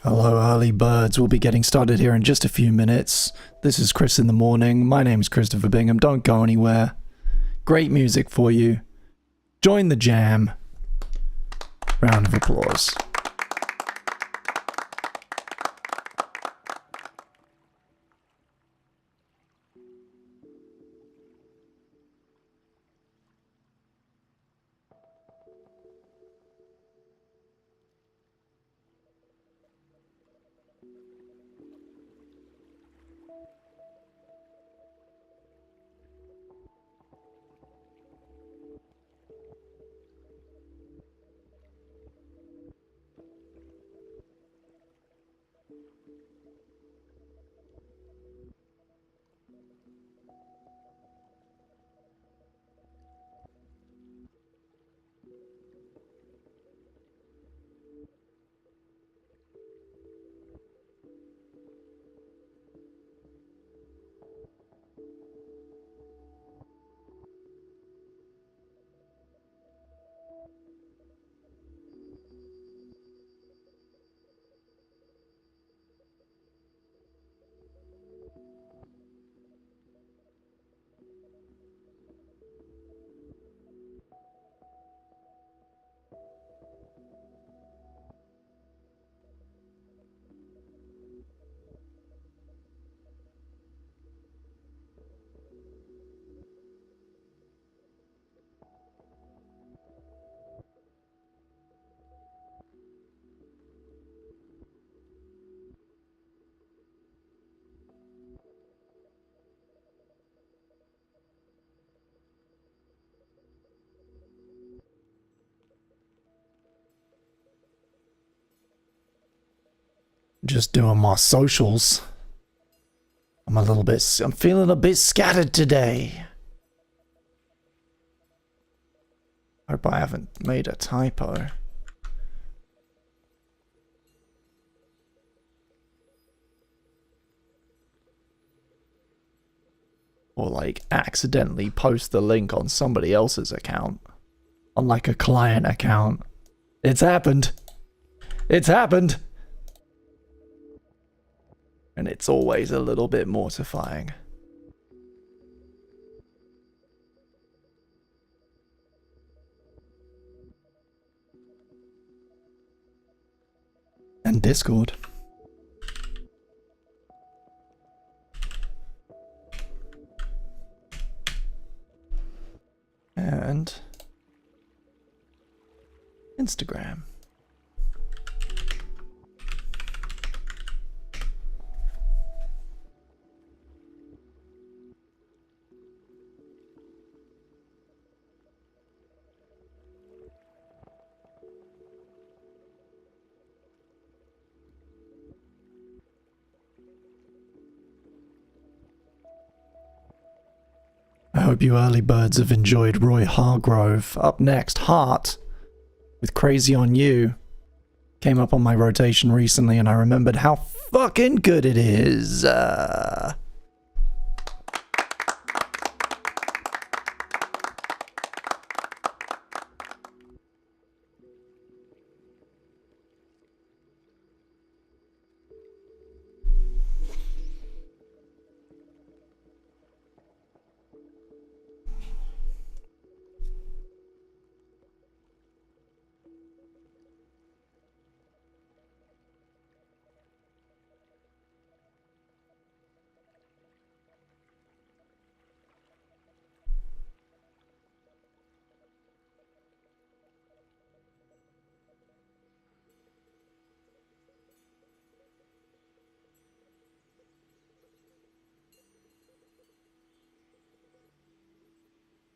Hello, early birds. We'll be getting started here in just a few minutes. This is Chris in the Morning. My name's Christopher Bingham. Don't go anywhere. Great music for you. Join the jam. Round of applause. Just doing my socials. I'm feeling a bit scattered today. Hope I haven't made a typo. Or like accidentally post the link on somebody else's account. On like a client account. It's happened. It's happened. And it's always a little bit mortifying. And Discord. And Instagram. I hope you early birds have enjoyed Roy Hargrove. Up next, Heart with Crazy on You. Came up on my rotation recently and I remembered how fucking good it is.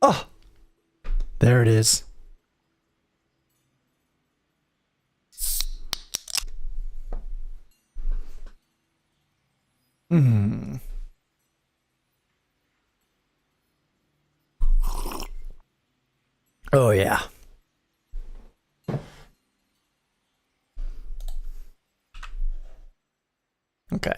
Oh, there it is. Oh yeah. Okay.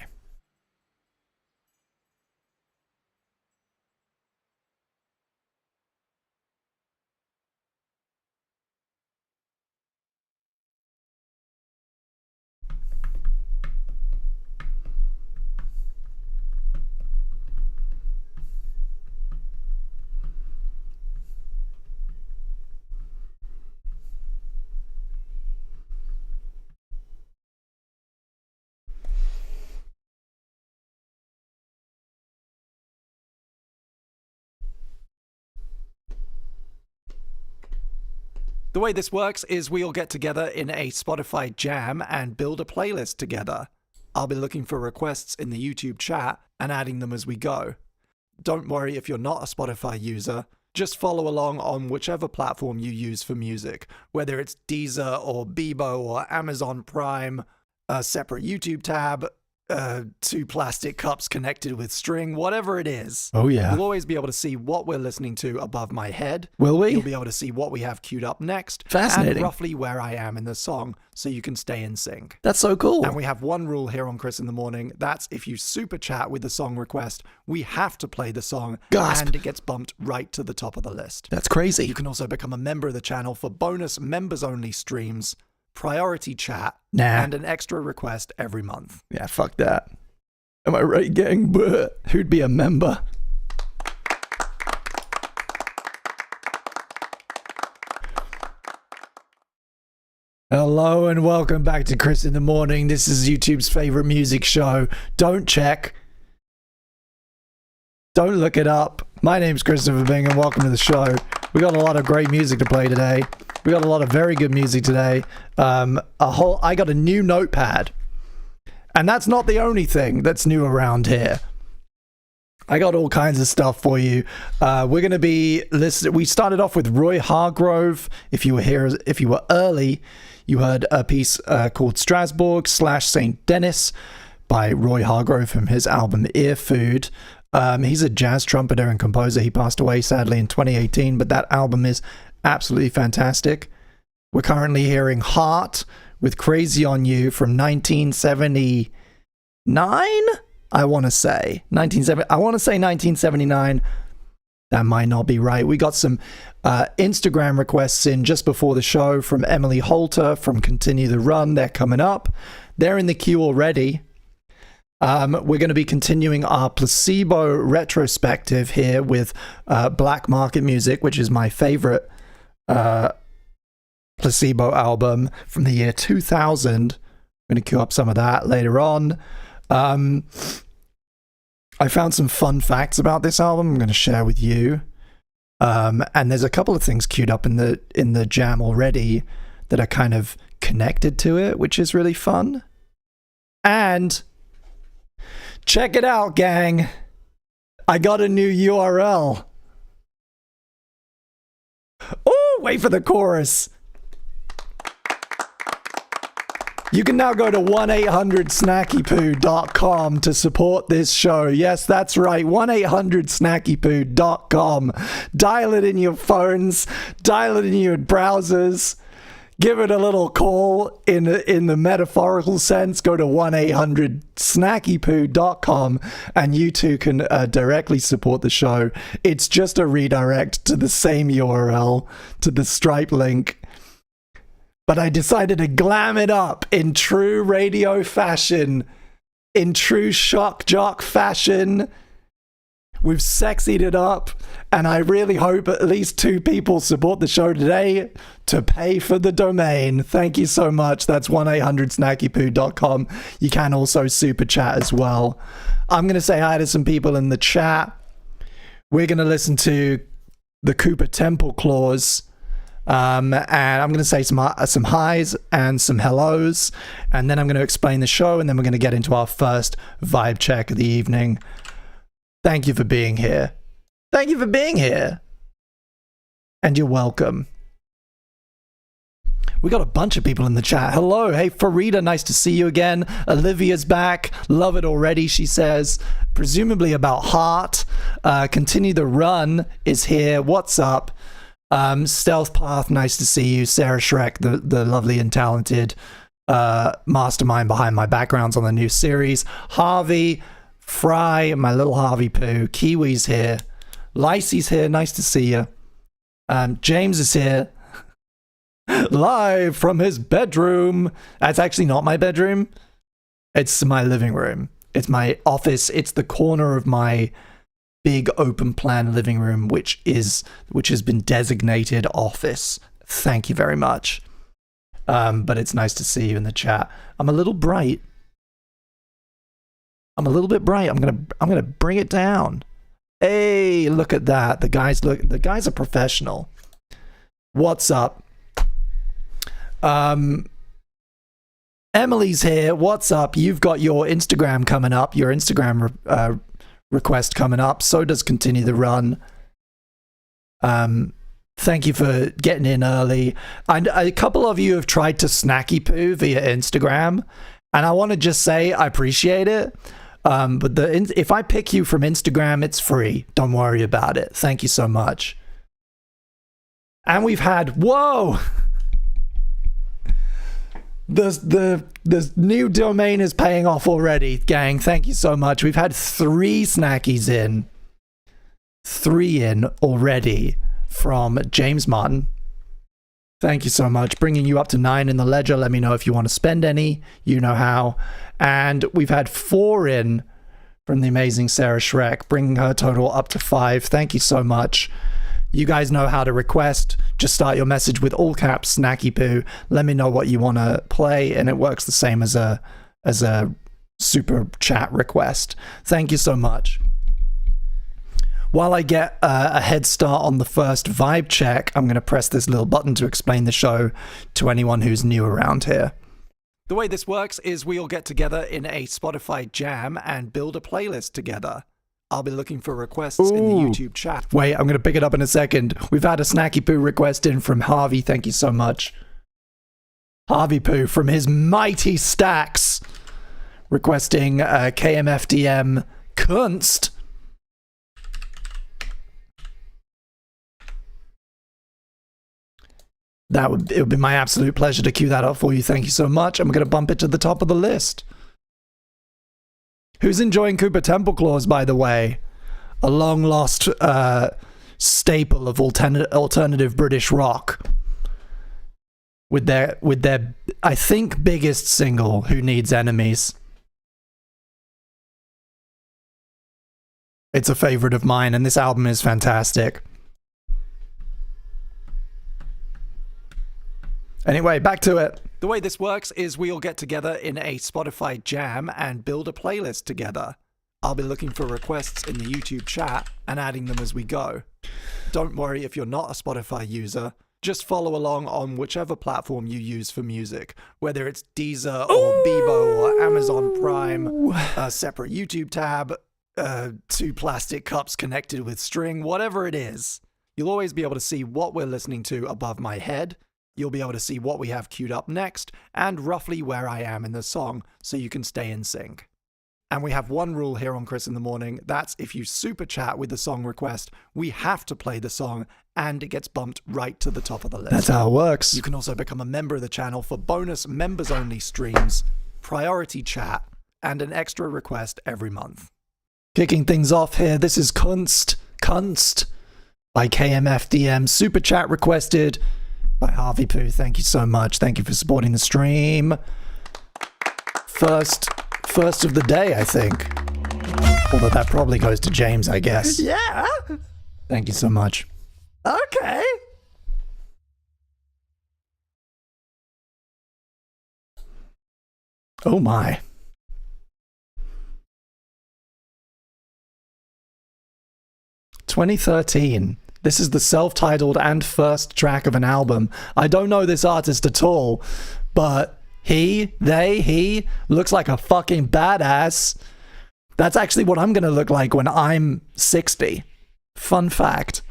The way this works is we all get together in a Spotify jam and build a playlist together. I'll be looking for requests in the YouTube chat and adding them as we go. Don't worry if you're not a Spotify user. Just follow along on whichever platform you use for music, whether it's Deezer or Bebo or Amazon Prime, a separate YouTube tab, 2 plastic cups connected with string, whatever it is. Oh, yeah. You'll always be able to see what we're listening to above my head. Will we? You'll be able to see what we have queued up next. Fascinating. And roughly where I am in the song, so you can stay in sync. That's so cool. And we have one rule here on Chris in the Morning. That's if you super chat with the song request, we have to play the song. Gasp. And it gets bumped right to the top of the list. That's crazy. You can also become a member of the channel for bonus members-only streams, priority chat, Nah. and an extra request every month. Yeah, fuck that. Am I right, gang? Bleh. Who'd be a member? Hello and welcome back to Chris in the Morning. This is YouTube's favorite music show. Don't check. Don't look it up. My name's Christopher Bing and welcome to the show. We got a lot of great music to play today. We got a lot of very good music today. I got a new notepad. And that's not the only thing that's new around here. I got all kinds of stuff for you. We're going to be listening. We started off with Roy Hargrove. If you were here, if you were early, you heard a piece called Strasbourg / St. Denis by Roy Hargrove from his album Ear Food. He's a jazz trumpeter and composer. He passed away sadly in 2018, but that album is absolutely fantastic. We're currently hearing Heart with Crazy on You from 1979. I want to say 1979. That might not be right. We got some Instagram requests in just before the show from Emily Holter from Continue the Run. They're coming up. They're in the queue already. We're going to be continuing our Placebo retrospective here with Black Market Music, which is my favorite Placebo album from the year 2000. I'm going to queue up some of that later on. I found some fun facts about this album I'm going to share with you. And there's a couple of things queued up in the jam already that are kind of connected to it, which is really fun. And check it out, gang. I got a new URL. Oh, wait for the chorus. You can now go to 1-800-SnackyPoo.com to support this show. Yes, that's right, 1-800-SnackyPoo.com. Dial it in your phones, dial it in your browsers, give it a little call in the metaphorical sense. Go to 1-800-SnackyPoo.com and you too can directly support the show. It's just a redirect to the same URL, to the Stripe link. But I decided to glam it up in true radio fashion, in true shock jock fashion. We've sexied it up, and I really hope at least 2 people support the show today to pay for the domain. Thank you so much. That's 1-800-SnackyPoo.com. You can also super chat as well. I'm going to say hi to some people in the chat. We're going to listen to the Cooper Temple Clause. And I'm going to say some highs and some hellos, and then I'm going to explain the show, and then we're going to get into our first vibe check of the evening. Thank you for being here. Thank you for being here. And you're welcome. We got a bunch of people in the chat. Hello. Hey, Farida, nice to see you again. Olivia's back. Love it already, she says. Presumably about Heart. Continue the Run is here. What's up? Stealth Path, nice to see you. Sarah Shrek, the lovely and talented mastermind behind my backgrounds on the new series. Harvey, Fry, my little Harvey Poo. Kiwi's here. Lacey's here, nice to see you. James is here. Live from his bedroom. That's actually not my bedroom. It's my living room. It's my office. It's the corner of my big open plan living room, which has been designated office. Thank you very much. But it's nice to see you in the chat. I'm a little bright. I'm a little bit bright. I'm gonna bring it down. Hey, look at that. The guys are professional. What's up? Emily's here. What's up? You've got your Instagram coming up, your Instagram request coming up. So does Continue the Run. Thank you for getting in early. A couple of you have tried to snacky poo via Instagram, and I want to just say I appreciate it. But if I pick you from Instagram, it's free. Don't worry about it. Thank you so much. And we've had, whoa! The new domain is paying off already, gang. Thank you so much. We've had 3 snackies in. 3 in already from James Martin. Thank you so much. Bringing you up to 9 in the ledger. Let me know if you want to spend any. You know how. And we've had 4 in from the amazing Sarah Schreck, bringing her total up to 5. Thank you so much. You guys know how to request. Just start your message with all caps snacky poo. Let me know what you want to play, and it works the same as a super chat request. Thank you so much. While I get a head start on the first vibe check, I'm going to press this little button to explain the show to anyone who's new around here. The way this works is we all get together in a Spotify jam and build a playlist together. I'll be looking for requests in the YouTube chat. Wait, I'm going to pick it up in a second. We've had a snacky poo request in from Harvey. Thank you so much. Harvey Poo from his mighty stacks requesting KMFDM Kunst. It would be my absolute pleasure to cue that up for you. Thank you so much. I'm going to bump it to the top of the list. Who's enjoying Cooper Temple Claws, by the way? A long-lost staple of alternative British rock. With their, I think, biggest single, Who Needs Enemies. It's a favorite of mine, and this album is fantastic. Anyway, back to it. The way this works is we all get together in a Spotify jam and build a playlist together. I'll be looking for requests in the YouTube chat and adding them as we go. Don't worry if you're not a Spotify user. Just follow along on whichever platform you use for music, whether it's Deezer or Bebo or Amazon Prime, a separate YouTube tab, 2 plastic cups connected with string, whatever it is. You'll always be able to see what we're listening to above my head. You'll be able to see what we have queued up next and roughly where I am in the song so you can stay in sync. And we have one rule here on Chris in the Morning. That's if you super chat with the song request, we have to play the song and it gets bumped right to the top of the list. That's how it works. You can also become a member of the channel for bonus members-only streams, priority chat, and an extra request every month. Kicking things off here, this is Kunst by KMFDM. Super chat requested by Harvey Poo. Thank you so much. Thank you for supporting the stream. First of the day, I think. Although that probably goes to James, I guess. Yeah. Thank you so much. Okay. Oh my. "2013. This is the self-titled and first track of an album. I don't know this artist at all, but he looks like a fucking badass. That's actually what I'm gonna look like when I'm 60. Fun fact.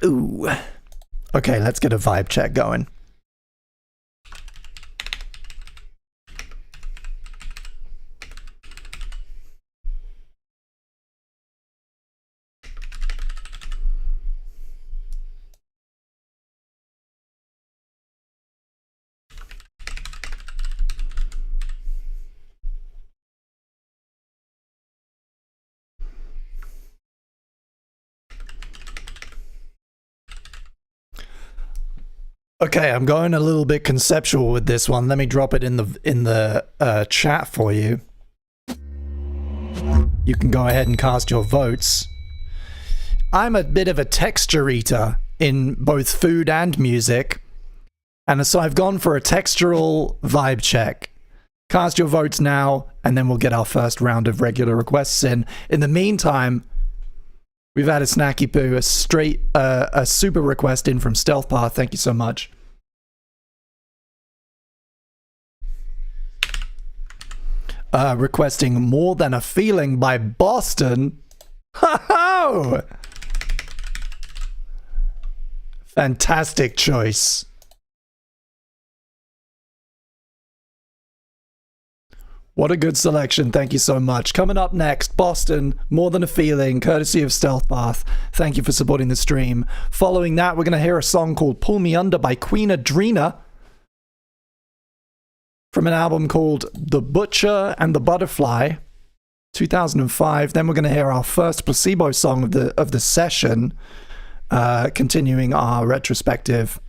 Ooh. Okay, let's get a vibe check going. Okay, I'm going a little bit conceptual with this one. Let me drop it in the chat for you. You can go ahead and cast your votes. I'm a bit of a texture eater in both food and music, and so I've gone for a textural vibe check. Cast your votes now, and then we'll get our first round of regular requests in. In the meantime, We've had a snacky poo, a super request in from Stealth Path. Thank you so much. Requesting More Than a Feeling by Boston. Ho-ho! Fantastic choice. What a good selection. Thank you so much. Coming up next, Boston, More Than a Feeling, courtesy of Stealth Path. Thank you for supporting the stream. Following that, we're going to hear a song called Pull Me Under by Queen Adrena from an album called The Butcher and the Butterfly, 2005. Then we're going to hear our first placebo song of the session, continuing our retrospective.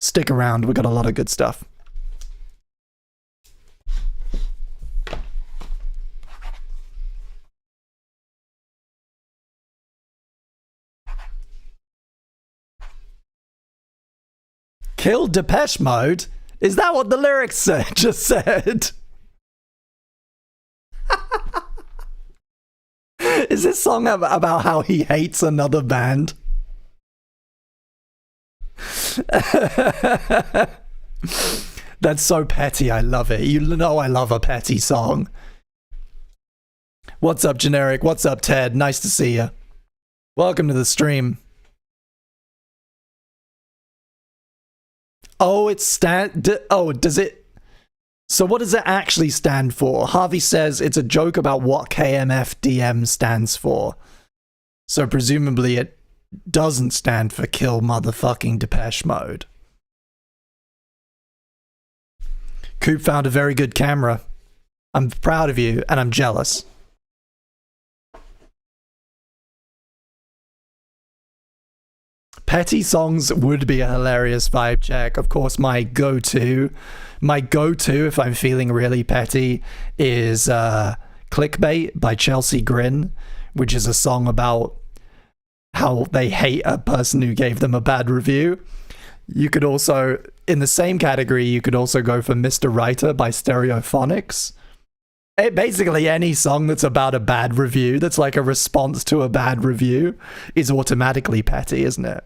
Stick around. We've got a lot of good stuff. Kill Depeche Mode? Is that what the lyrics just said? Is this song about how he hates another band? That's so petty. I love it. You know I love a petty song. What's up, Generic? What's up, Ted? Nice to see you. Welcome to the stream. Oh, does it? So what does it actually stand for? Harvey says it's a joke about what KMFDM stands for. So presumably it doesn't stand for Kill Motherfucking Depeche Mode. Coop found a very good camera. I'm proud of you and I'm jealous. Petty songs would be a hilarious vibe check. Of course, my go-to if I'm feeling really petty is Clickbait by Chelsea Grin, which is a song about how they hate a person who gave them a bad review. You could also, in the same category, you could also go for Mr. Writer by Stereophonics. Basically, any song that's about a bad review, that's like a response to a bad review, is automatically petty, isn't it?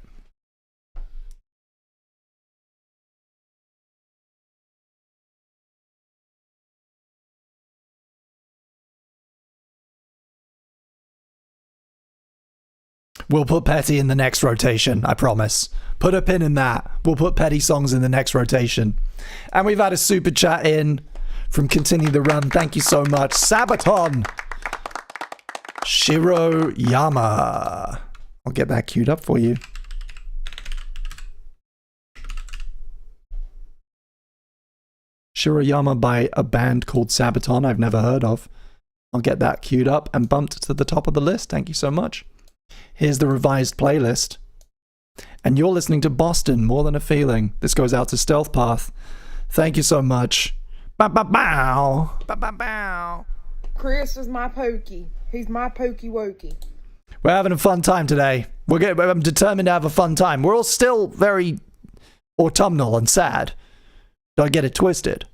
We'll put petty in the next rotation, I promise. Put a pin in that. We'll put petty songs in the next rotation. And we've had a super chat in from Continue the Run. Thank you so much. Sabaton Shiroyama. I'll get that queued up for you. Shiroyama by a band called Sabaton I've never heard of. I'll get that queued up and bumped to the top of the list. Thank you so much. Here's the revised playlist. And you're listening to Boston, More Than a Feeling. This goes out to Stealth Path. Thank you so much. Ba-ba-bow. Ba-ba-bow. Chris is my pokey. He's my pokey wokey. We're having a fun time today. I'm determined to have a fun time. We're all still very autumnal and sad. Don't get it twisted.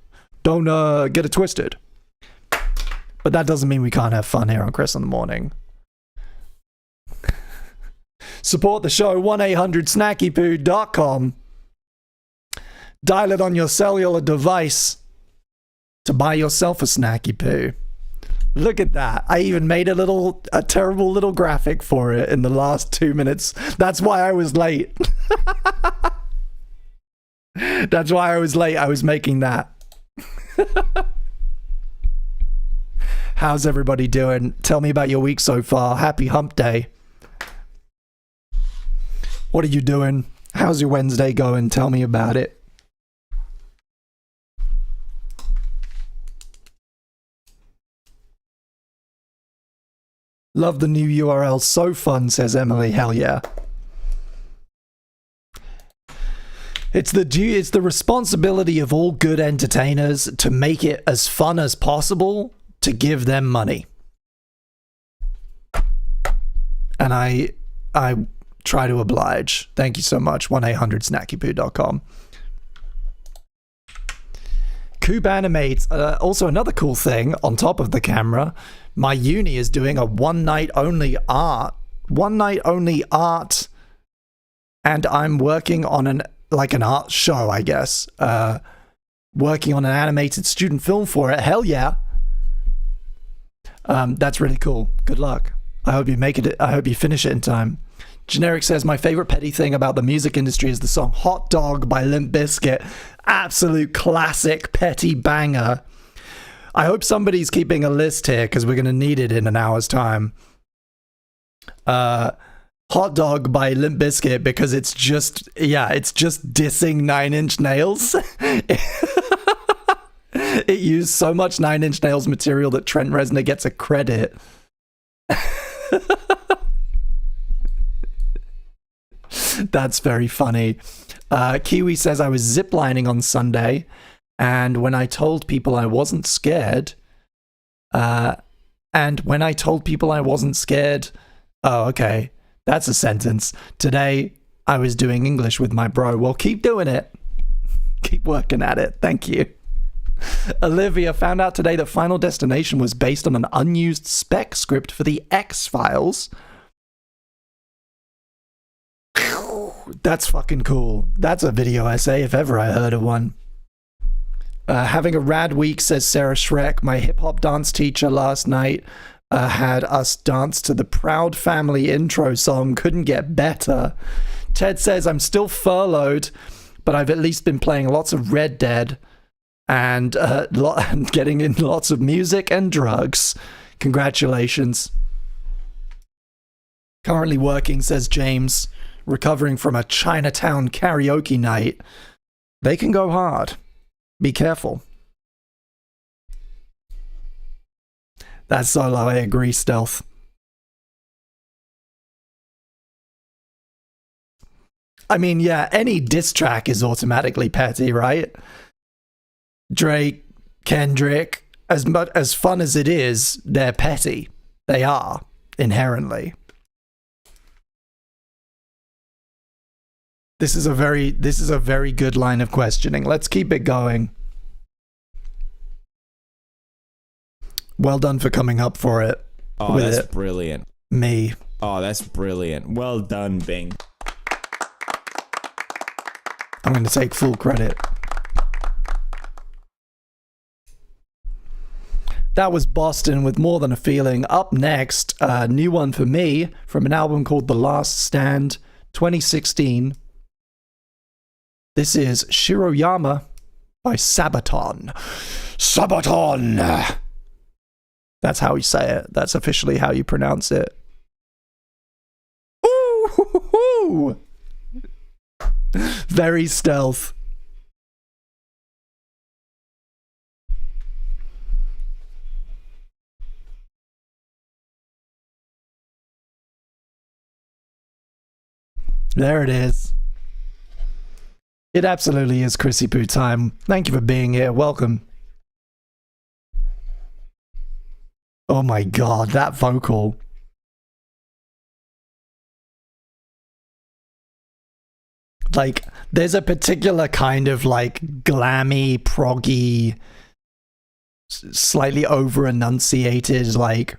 Don't get it twisted. But that doesn't mean we can't have fun here on Chris in the Morning. Support the show, 1-800-SnackyPoo.com. Dial it on your cellular device to buy yourself a Snacky Poo. Look at that. I even made a terrible little graphic for it in the last 2 minutes. That's why I was late. That's why I was late. I was making that. How's everybody doing? Tell me about your week so far. Happy hump day. What are you doing? How's your Wednesday going? Tell me about it. Love the new URL. So fun, says Emily. Hell yeah. It's the responsibility of all good entertainers to make it as fun as possible to give them money. And I try to oblige. Thank you so much. 1-800-SnackyPoo.com. Coop Animates. Also another cool thing on top of the camera. My uni is doing a one-night only art one night only art, and I'm working on an art show, I guess. Working on an animated student film for it. Hell yeah. That's really cool. Good luck. I hope you make it. I hope you finish it in time. Generic says, my favorite petty thing about the music industry is the song Hot Dog by Limp Bizkit. Absolute classic petty banger. I hope somebody's keeping a list here because we're going to need it in an hour's time. Hot Dog by Limp Bizkit, because it's just dissing Nine Inch Nails. It used so much Nine Inch Nails material that Trent Reznor gets a credit. That's very funny. Kiwi says, I was ziplining on Sunday, and when I told people I wasn't scared, oh, okay, that's a sentence. Today, I was doing English with my bro. Well, keep doing it. Keep working at it. Thank you. Olivia found out today that Final Destination was based on an unused spec script for the X-Files. That's fucking cool. That's a video essay if ever I heard of one. Having a rad week, says Sarah Shrek. My hip-hop dance teacher last night had us dance to the Proud Family intro song. Couldn't get better. Ted says, I'm still furloughed, but I've at least been playing lots of Red Dead and getting in lots of music and drugs. Congratulations. Currently working, says James, recovering from a Chinatown karaoke night. They can go hard. Be careful. That's Solo, I agree, Stealth. I mean, yeah, any diss track is automatically petty, right? Drake, Kendrick, as fun as it is, they're petty. They are, inherently. This is a very good line of questioning. Let's keep it going. Well done for coming up for it. Oh, that's brilliant. Me. Oh, that's brilliant. Well done, Bing. I'm going to take full credit. That was Boston with More Than a Feeling. Up next, a new one for me from an album called The Last Stand, 2016. This is Shiroyama by Sabaton. Sabaton! That's how you say it. That's officially how you pronounce it. Ooh! Very stealth. There it is. It absolutely is Chrissy Poo time. Thank you for being here. Welcome. Oh my god, that vocal. Like, there's a particular kind of like glammy, proggy, slightly over-enunciated, like,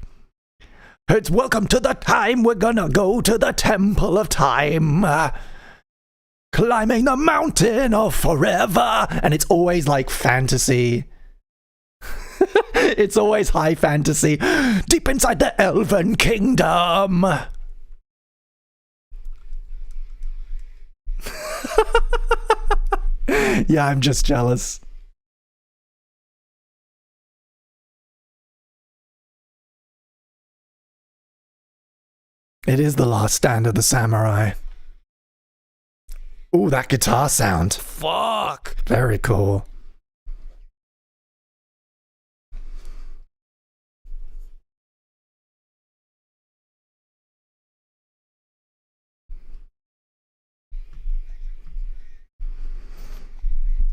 it's welcome to the time we're gonna go to the temple of time. Climbing the mountain of forever. And it's always like fantasy. It's always high fantasy. Deep inside the elven kingdom. Yeah, I'm just jealous. It is the last stand of the samurai. Ooh, that guitar sound. Fuck. Very cool.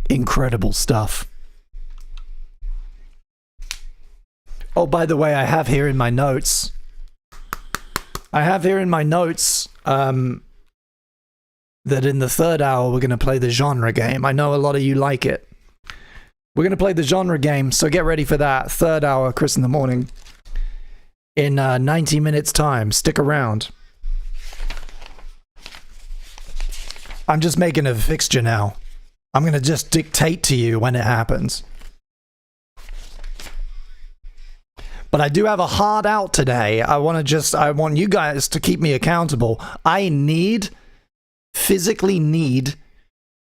Incredible stuff. Oh, by the way, I have here in my notes. That in the third hour we're going to play the genre game. I know a lot of you like it. We're going to play the genre game, so get ready for that. Third hour, Chris in the Morning. In 90 minutes time. Stick around. I'm just making a fixture now. I'm gonna just dictate to you when it happens. But I do have a hard out today. I want you guys to keep me accountable. Physically need,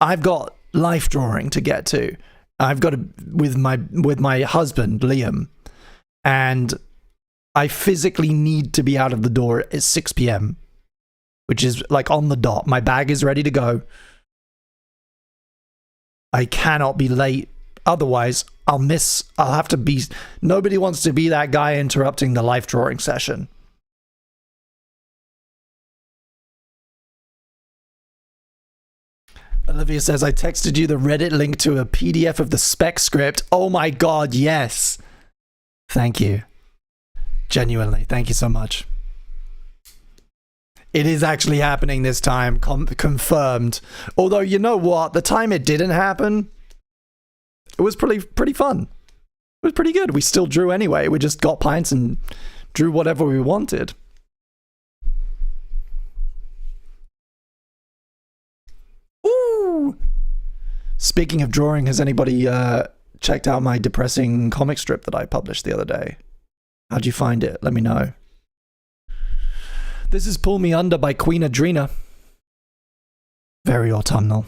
I've got life drawing to get to. I've got to, with my husband, Liam. And I physically need to be out of the door at 6 p.m. Which is like on the dot. My bag is ready to go. I cannot be late. Otherwise, I'll have to be... Nobody wants to be that guy interrupting the life drawing session. Olivia says, I texted you the Reddit link to a PDF of the spec script. Oh my god, yes. Thank you. Genuinely, thank you so much. It is actually happening this time, confirmed. Although, you know what? The time it didn't happen, it was pretty fun. It was pretty good. We still drew anyway. We just got pints and drew whatever we wanted. Ooh! Speaking of drawing, has anybody checked out my depressing comic strip that I published the other day? How'd you find it? Let me know. This is Pull Me Under by Queen Adrena. Very autumnal.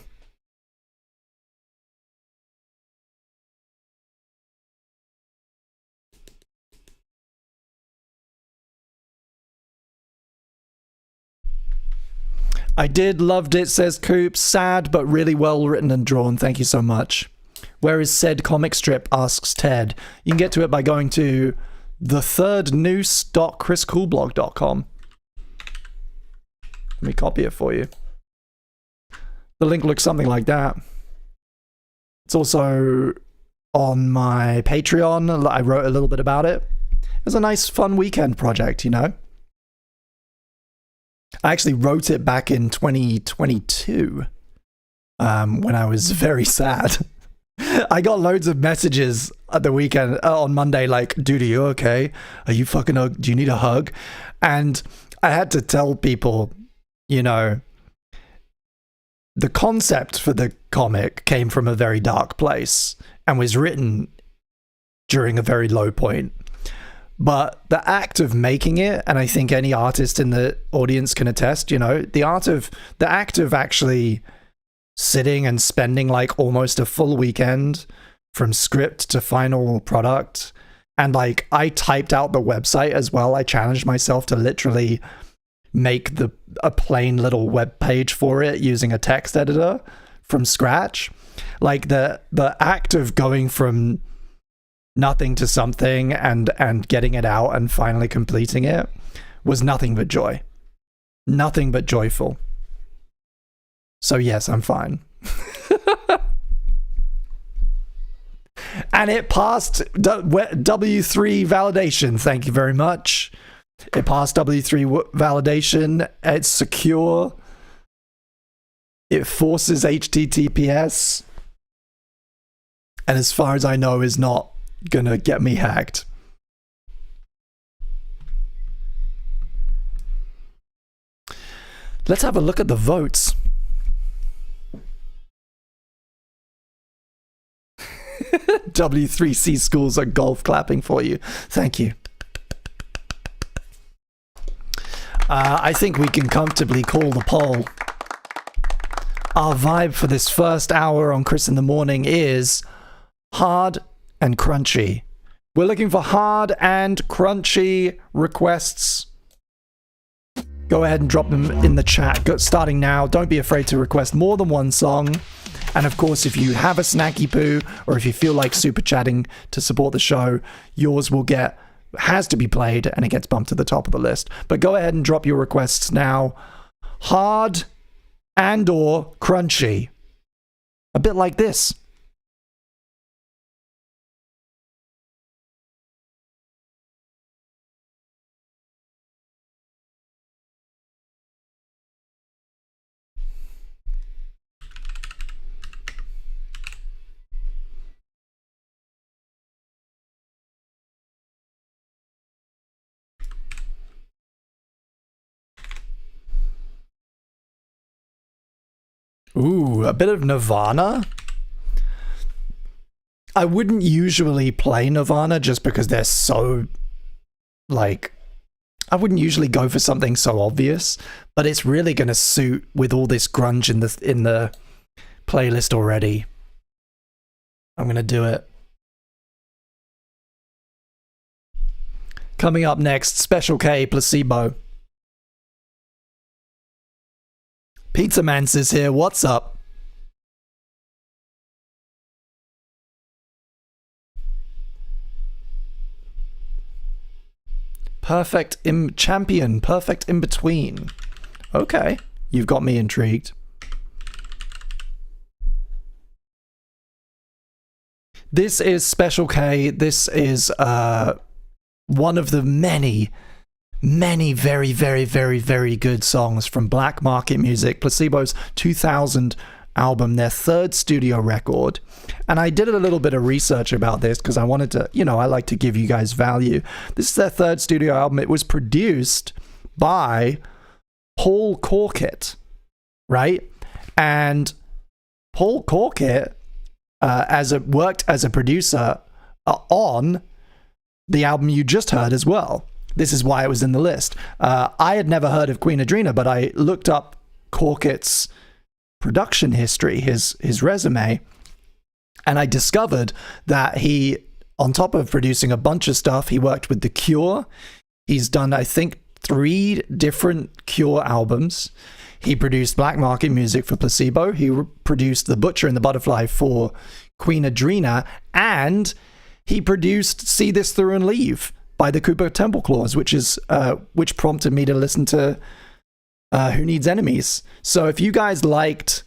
I did, loved it, says Coop. Sad, but really well written and drawn. Thank you so much. Where is said comic strip, asks Ted. You can get to it by going to thethirdnoose.chriscoolblog.com. Let me copy it for you. The link looks something like that. It's also on my Patreon. I wrote a little bit about it. It was a nice, fun weekend project, you know? I actually wrote it back in 2022 when I was very sad. I got loads of messages at the weekend on Monday like, dude, are you okay? Are you fucking, do you need a hug? And I had to tell people, you know, the concept for the comic came from a very dark place and was written during a very low point. But the act of making it, and I think any artist in the audience can attest, you know, the act of actually sitting and spending like almost a full weekend from script to final product. And like, I typed out the website as well. I challenged myself to literally make a plain little web page for it using a text editor from scratch. Like the act of going from nothing to something and getting it out and finally completing it was nothing but joy. Nothing but joyful. So yes, I'm fine. And it passed W3 validation. Thank you very much. It passed W3 validation. It's secure. It forces HTTPS. And as far as I know, is not gonna get me hacked. Let's have a look at the votes. W3C schools are golf clapping for you. Thank you. I think we can comfortably call the poll. Our vibe for this first hour on Chris in the Morning is hard and crunchy. We're looking for hard and crunchy requests. Go ahead and drop them in the chat. Starting now. Don't be afraid to request more than one song. And of course, if you have a snacky poo, or if you feel like super chatting to support the show, yours has to be played and it gets bumped to the top of the list. But go ahead and drop your requests now. Hard and or crunchy. A bit like this. Ooh, a bit of Nirvana. I wouldn't usually play Nirvana just because they're so, like, I wouldn't usually go for something so obvious, but it's really going to suit with all this grunge in the playlist already. I'm going to do it. Coming up next, Special K, Placebo. Pizza Mance is here. What's up? Perfect champion, perfect in between. Okay, you've got me intrigued. This is Special K. This is one of the many very, very, very, very good songs from Black Market Music, Placebo's 2000 album, their third studio record. And I did a little bit of research about this because I wanted to, you know, I like to give you guys value. This is their third studio album. It was produced by Paul Corkett, right? And Paul Corkett worked as a producer on the album you just heard as well. This is why it was in the list. I had never heard of Queen Adrena, but I looked up Corkett's production history, his resume, and I discovered that he, on top of producing a bunch of stuff, he worked with The Cure. He's done, I think, 3 different Cure albums. He produced Black Market Music for Placebo. He produced The Butcher and the Butterfly for Queen Adrena, and he produced See This Through and Leave by the Cooper Temple Claws, which prompted me to listen to Who Needs Enemies. So if you guys liked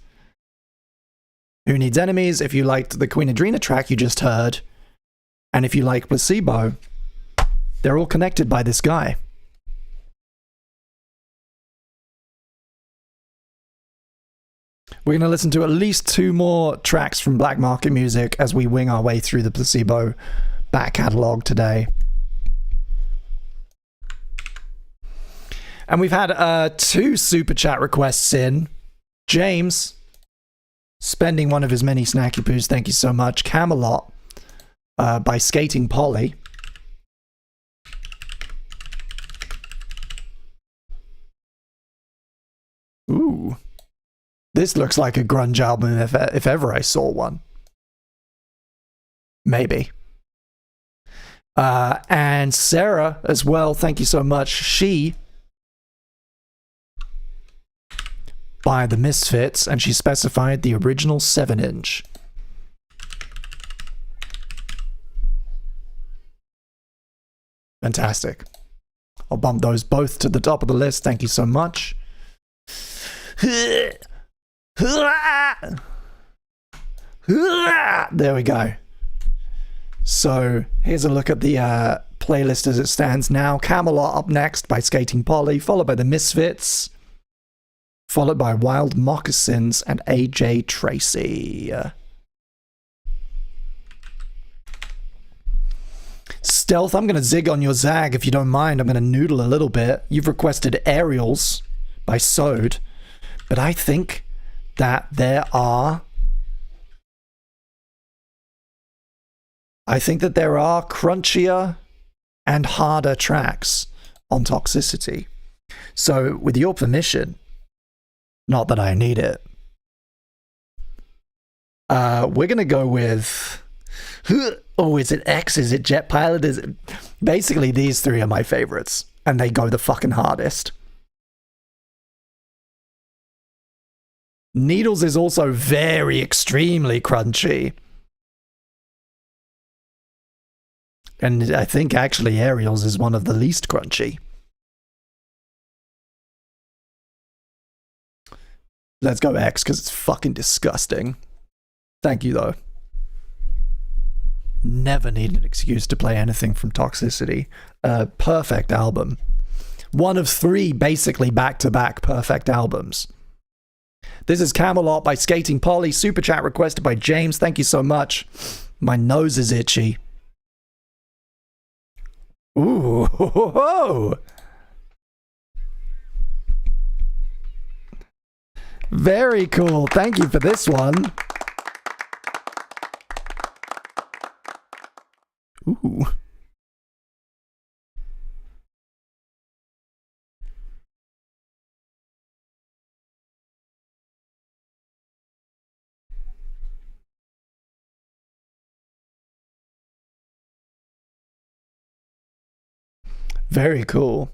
Who Needs Enemies, if you liked the Queen Adrena track you just heard, and if you like Placebo, they're all connected by this guy. We're going to listen to at least 2 more tracks from Black Market Music as we wing our way through the Placebo back catalogue today. And we've had 2 super chat requests in. James, spending one of his many snacky poos, thank you so much. Camelot by Skating Polly. Ooh. This looks like a grunge album if ever I saw one. Maybe. And Sarah as well, thank you so much. She by the Misfits, and she specified the original 7-inch. Fantastic. I'll bump those both to the top of the list. Thank you so much. There we go. So here's a look at the playlist as it stands now. Camelot up next by Skating Polly, followed by the Misfits, followed by Wild Moccasins and AJ Tracy. Stealth, I'm going to zig on your zag if you don't mind. I'm going to noodle a little bit. You've requested Aerials by Sode, but I think that there are crunchier and harder tracks on Toxicity. So with your permission, not that I need it, we're going to go with, oh, is it X? Is it Jet Pilot? Is it? Basically, these 3 are my favorites, and they go the fucking hardest. Needles is also very extremely crunchy. And I think actually Aerials is one of the least crunchy. Let's go X because it's fucking disgusting. Thank you though. Never need an excuse to play anything from Toxicity. Perfect album. One of 3 basically back-to-back perfect albums. This is Camelot by Skating Polly. Super chat requested by James. Thank you so much. My nose is itchy. Ooh. Ho, ho, ho. Very cool. Thank you for this one. Ooh. Very cool.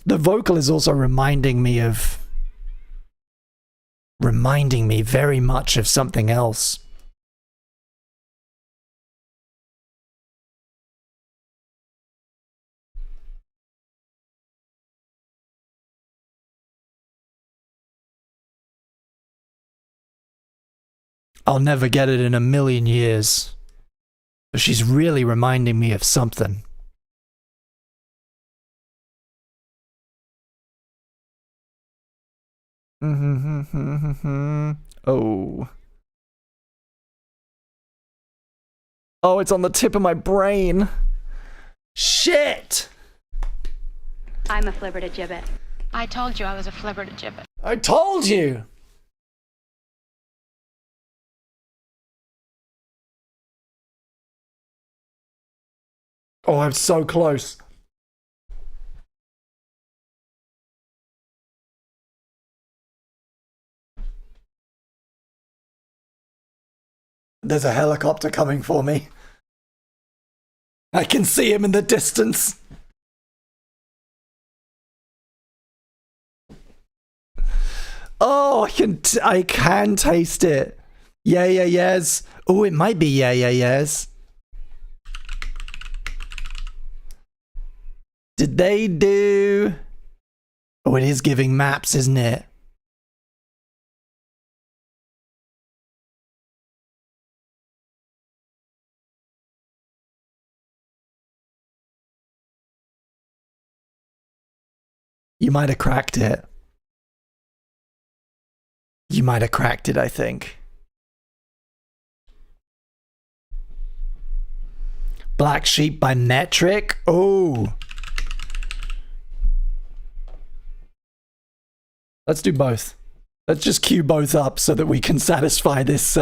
The vocal is also reminding me very much of something else. I'll never get it in a million years. But she's really reminding me of something. Oh. Oh, it's on the tip of my brain. Shit! I'm a flibbertigibbet. I told you I was a flibbertigibbet. I told you! Oh, I'm so close. There's a helicopter coming for me. I can see him in the distance. Oh, I can taste it. Yeah, yes. Oh, it might be yeah, yes. Did they do... Oh, it is giving maps, isn't it? You might have cracked it. You might have cracked it, I think. Black Sheep by Metric? Oh. Let's do both. Let's just queue both up so that we can satisfy this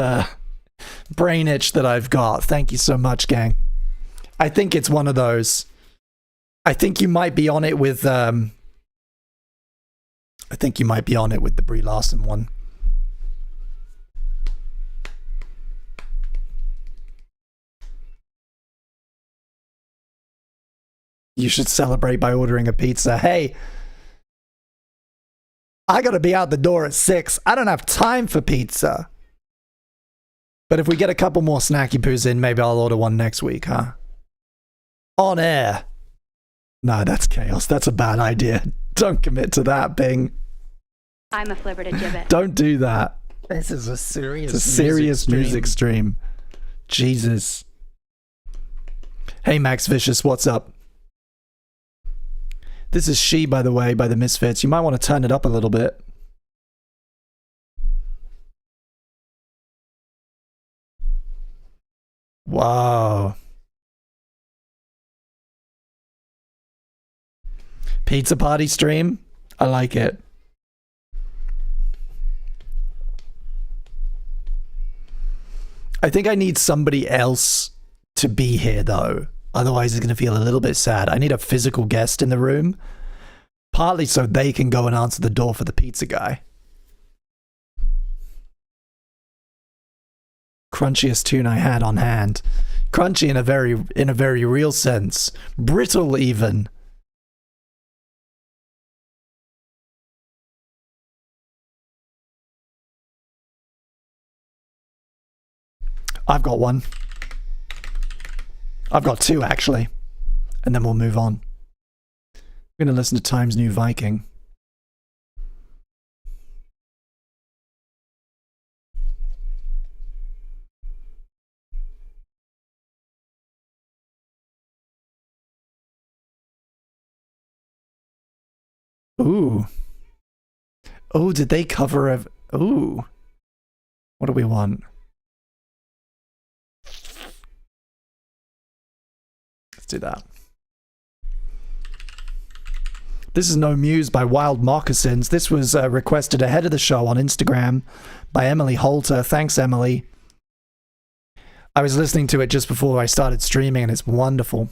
brain itch that I've got. Thank you so much, gang. I think it's one of those. I think you might be on it with the Brie Larson one. You should celebrate by ordering a pizza. Hey, I gotta be out the door at 6. I don't have time for pizza. But if we get a couple more snacky poos in, maybe I'll order one next week, huh? On air. No, that's chaos. That's a bad idea. Don't commit to that, Bing. I'm a flibbertigibbet. Don't do that. This is a serious, It's a serious music stream. Jesus. Hey, Max Vicious, what's up? This is She, by the way, by the Misfits. You might want to turn it up a little bit. Wow. Pizza party stream? I like it. I think I need somebody else to be here, though. Otherwise, it's going to feel a little bit sad. I need a physical guest in the room. Partly so they can go and answer the door for the pizza guy. Crunchiest tune I had on hand. Crunchy in a very real sense. Brittle even. I've got one. I've got two, actually. And then we'll move on. We're going to listen to Times New Viking. Ooh. Oh, did they cover a... Ooh. What do we want? Let's do that. This is No Muse by Wild Moccasins. This was requested ahead of the show on Instagram by Emily Holter. Thanks, Emily. I was listening to it just before I started streaming, and it's wonderful.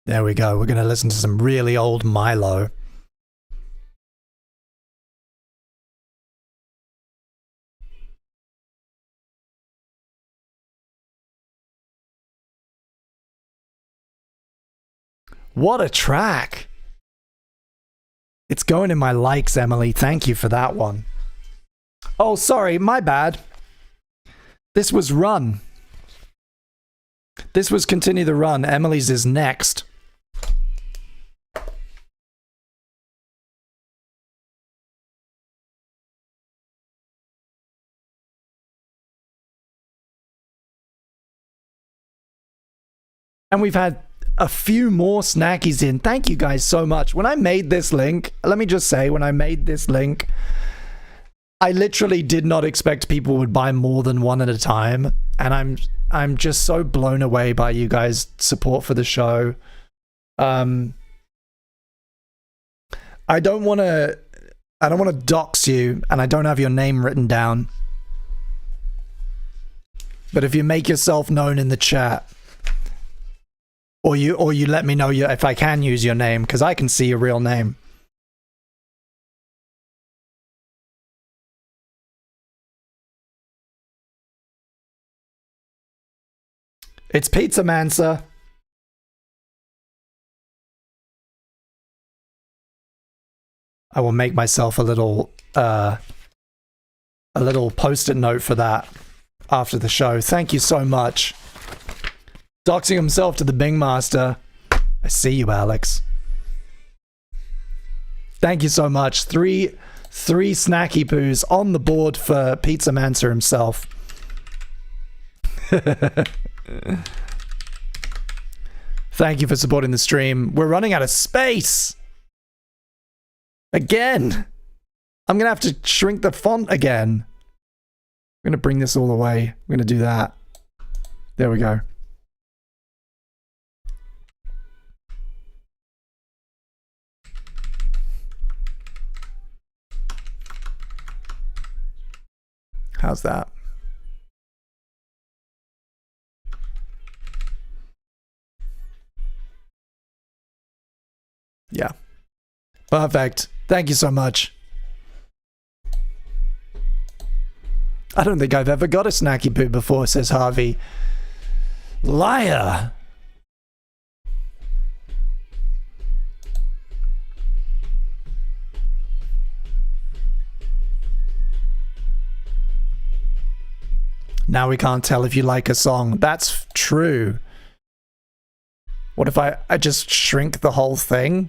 There we go. We're going to listen to some really old Milo. What a track. It's going in my likes, Emily. Thank you for that one. Oh, sorry. My bad. This was Run. This was Continue the Run. Emily's is next. And we've had a few more snackies in. Thank you guys so much. When I made this link, let me just say, when I made this link, I literally did not expect people would buy more than one at a time. And I'm just so blown away by you guys' support for the show. I don't want to dox you, and I don't have your name written down. But if you make yourself known in the chat, or you let me know if I can use your name, because I can see your real name. It's Pizza Mancer. I will make myself a little post-it note for that after the show. Thank you so much. Doxing himself to the Bing Master. I see you, Alex. Thank you so much. Three snacky poos on the board for Pizza Mancer himself. Thank you for supporting the stream. We're running out of space. Again. I'm going to have to shrink the font again. I'm going to bring this all the way. I'm going to do that. There we go. How's that? Yeah. Perfect. Thank you so much. I don't think I've ever got a snacky poo before, says Harvey. Liar. Now we can't tell if you like a song. That's true. What if I just shrink the whole thing?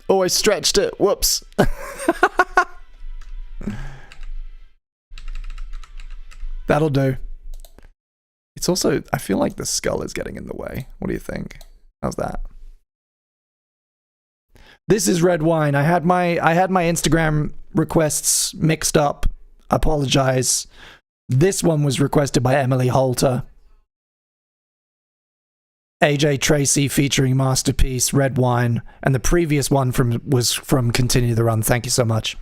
Oh, I stretched it. Whoops. That'll do. It's also, I feel like the skull is getting in the way. What do you think? How's that? This is red wine. I had my Instagram requests mixed up. I apologize. This one was requested by Emily Holter. AJ Tracy featuring Masterpiece, Red Wine, and the previous one was from Continue the Run. Thank you so much.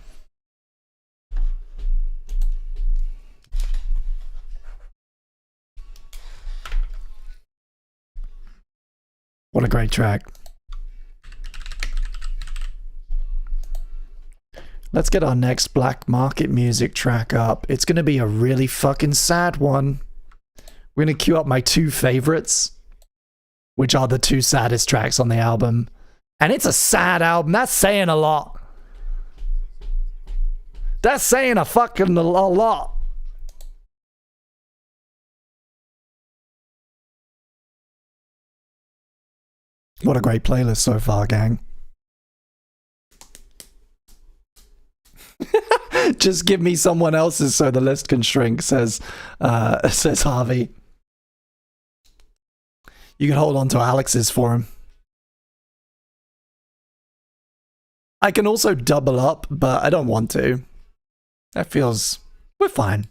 What a great track. Let's get our next black market music track up. It's going to be a really fucking sad one. We're going to queue up my two favorites, which are the two saddest tracks on the album. And it's a sad album. That's saying a lot. That's saying a fucking a lot. What a great playlist so far, gang. Just give me someone else's so the list can shrink, says Harvey. You can hold on to Alex's for him. I can also double up, but I don't want to. That feels... we're fine.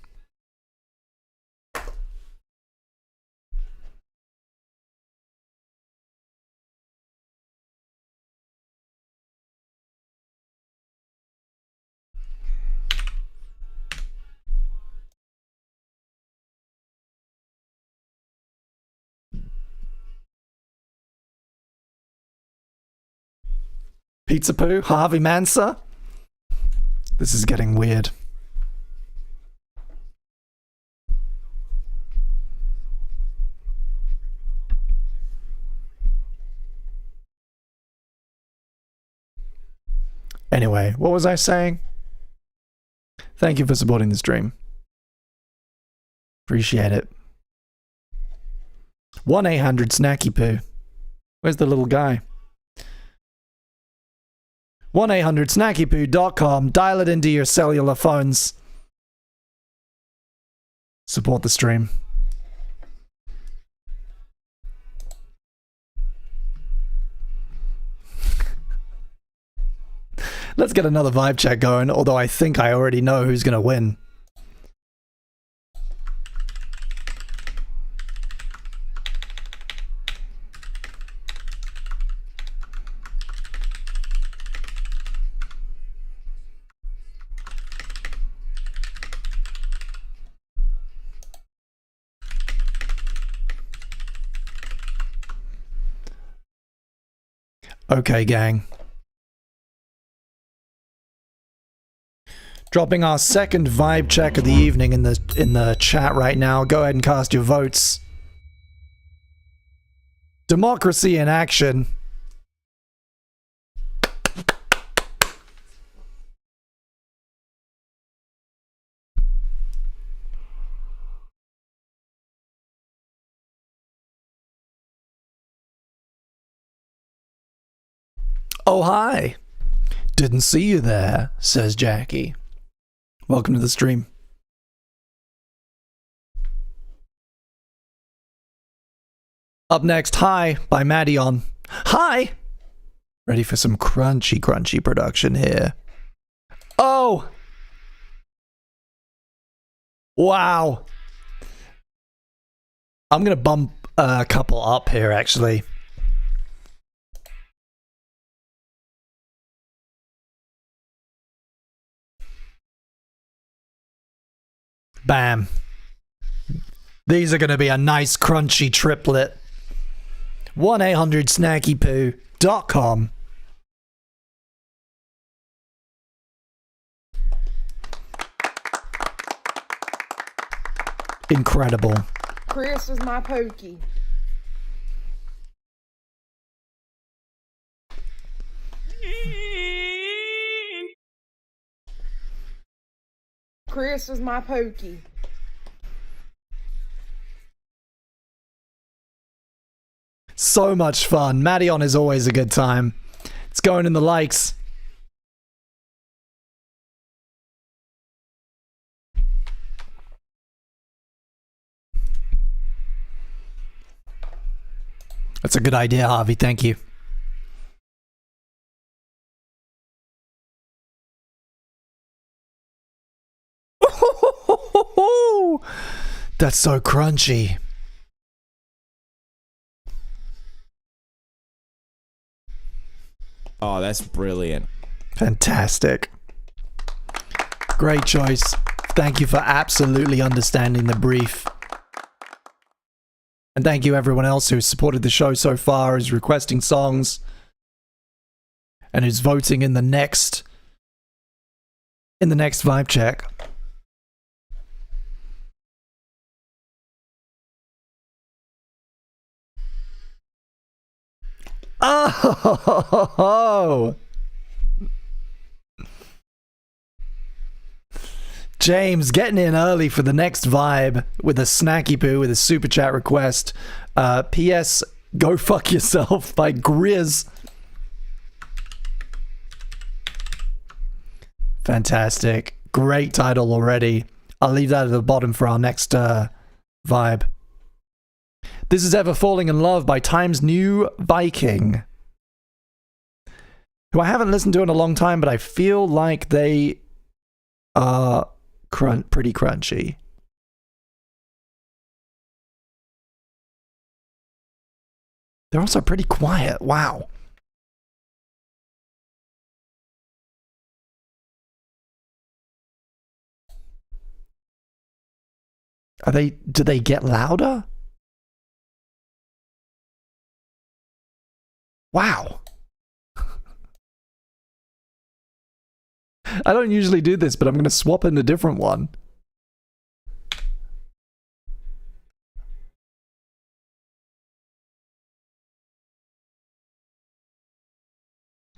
Pizza Poo, Harvey Mansa. This is getting weird. Anyway, what was I saying? Thank you for supporting the stream. Appreciate it. 1-800-SNACKY-POO. Where's the little guy? 1-800-SNACKYPOO.com. Dial it into your cellular phones. Support the stream. Let's get another vibe check going, although I think I already know who's going to win. Okay, gang. Dropping our second vibe check of the evening in the chat right now. Go ahead and cast your votes. Democracy in action. Oh, hi. Didn't see you there, says Jackie. Welcome to the stream. Up next, Hi by Madion. Hi! Ready for some crunchy production here. Oh! Wow. I'm gonna bump a couple up here, actually. Bam. These are going to be a nice crunchy triplet. 1-800-SNACKYPOO.com. Incredible. Chris was my pokey. Chris was my pokey. So much fun. Madion is always a good time. It's going in the likes. That's a good idea, Harvey. Thank you. That's so crunchy. Oh, that's brilliant. Fantastic. Great choice. Thank you for absolutely understanding the brief. And thank you everyone else who's supported the show so far, who's requesting songs, and who's voting in the next vibe check. Oh! James getting in early for the next vibe with a snacky poo with a super chat request. P.S. Go fuck yourself by Grizz. Fantastic. Great title already. I'll leave that at the bottom for our next vibe. This is Ever Falling in Love by Times New Viking. who I haven't listened to in a long time, but I feel like they are pretty crunchy. They're also pretty quiet. Wow. Do they get louder? Wow. I don't usually do this, but I'm going to swap in a different one.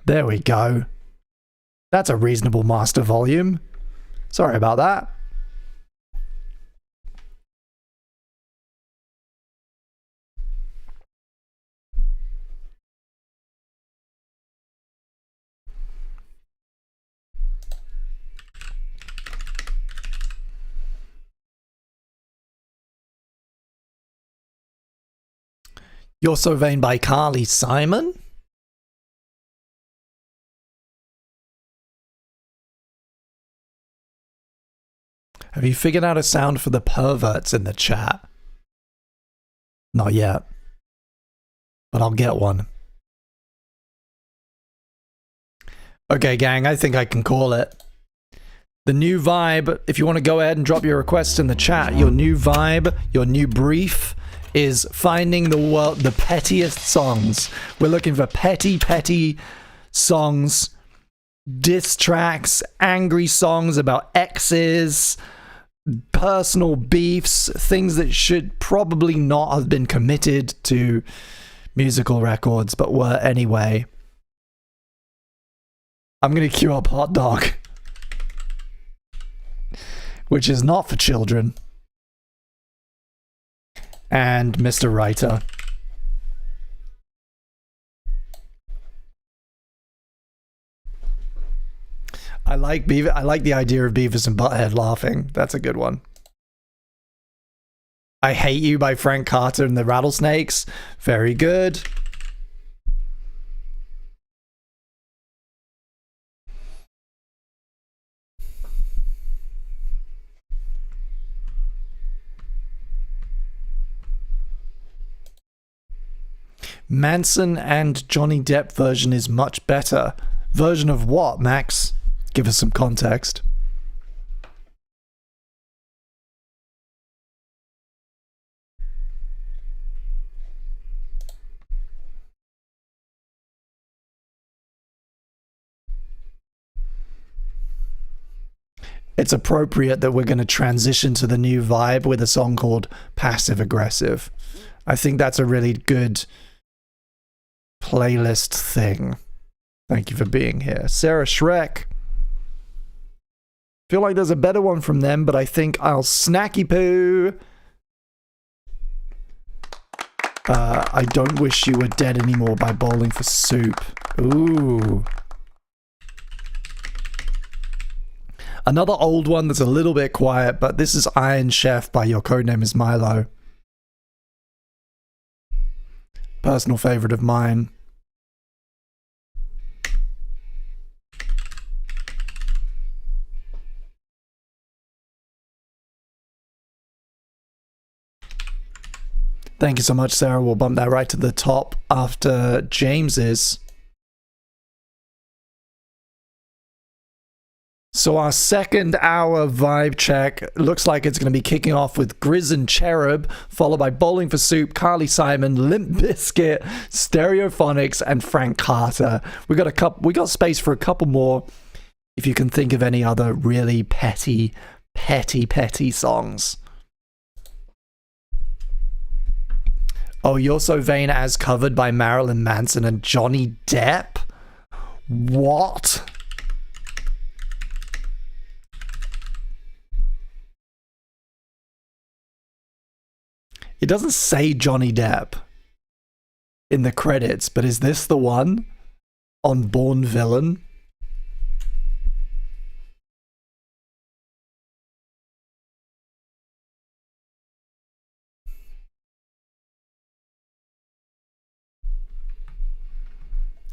There we go. That's a reasonable master volume. Sorry about that. You're So Vain by Carly Simon? Have you figured out a sound for the perverts in the chat? Not yet. But I'll get one. Okay, gang, I think I can call it. The new vibe, if you want to go ahead and drop your requests in the chat, your new vibe, your new brief is finding the pettiest songs. We're looking for petty songs, diss tracks, angry songs about exes, personal beefs, things that should probably not have been committed to musical records, but were anyway. I'm going to queue up Hot Dog, which is not for children, and Mr. Writer. I like the idea of Beavis and Butthead laughing. That's a good one. I Hate You by Frank Carter and the Rattlesnakes. Very good. Manson and Johnny Depp version is much better. Version of what, Max? Give us some context. It's appropriate that we're going to transition to the new vibe with a song called Passive Aggressive. I think that's a really good playlist thing. Thank you for being here. Sarah Shrek. Feel like there's a better one from them, but I think I'll snacky poo. I Don't Wish You Were Dead Anymore by Bowling for Soup. Ooh. Another old one that's a little bit quiet, but this is Iron Chef by Your Codename Is Milo. Personal favorite of mine. Thank you so much, Sarah. We'll bump that right to the top after James's. So our second hour vibe check looks like it's going to be kicking off with Grizz and Cherub, followed by Bowling for Soup, Carly Simon, Limp Bizkit, Stereophonics, and Frank Carter. We got space for a couple more. If you can think of any other really petty songs. Oh, You're So Vain as covered by Marilyn Manson and Johnny Depp? What? It doesn't say Johnny Depp in the credits, but is this the one on Born Villain?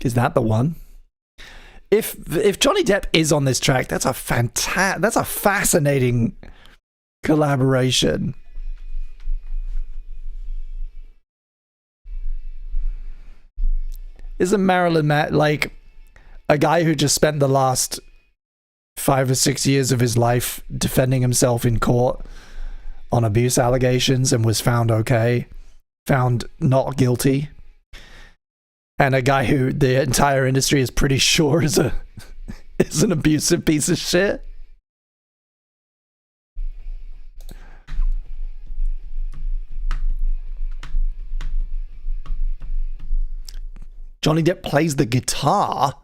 Is that the one? If Johnny Depp is on this track, that's a fascinating collaboration. Isn't Marilyn like a guy who just spent the last 5 or 6 years of his life defending himself in court on abuse allegations and was found not guilty, and a guy who the entire industry is pretty sure is an abusive piece of shit? Johnny Depp plays the guitar?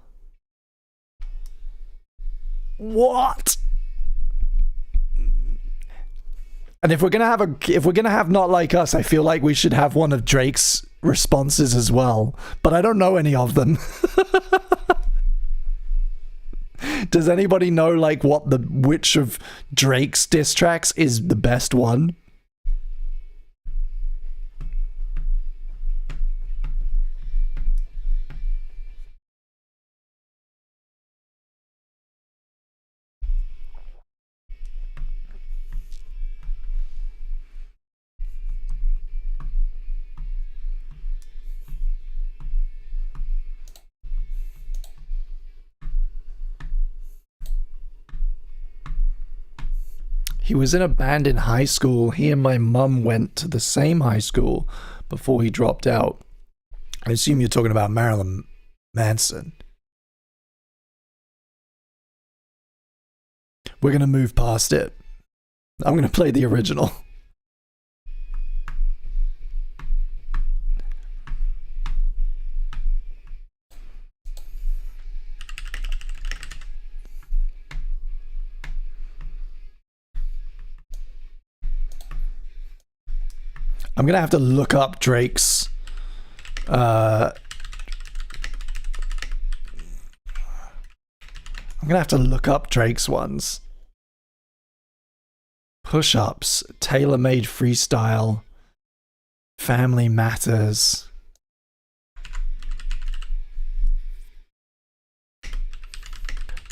What? And if we're gonna have Not Like Us, I feel like we should have one of Drake's responses as well. But I don't know any of them. Does anybody know like which of Drake's diss tracks is the best one? He was in a band in high school. He and my mum went to the same high school before he dropped out. I assume you're talking about Marilyn Manson. We're going to move past it. I'm going to play the original. I'm gonna have to look up Drake's I'm gonna have to look up Drake's ones. Push-ups, tailor-made freestyle, family matters.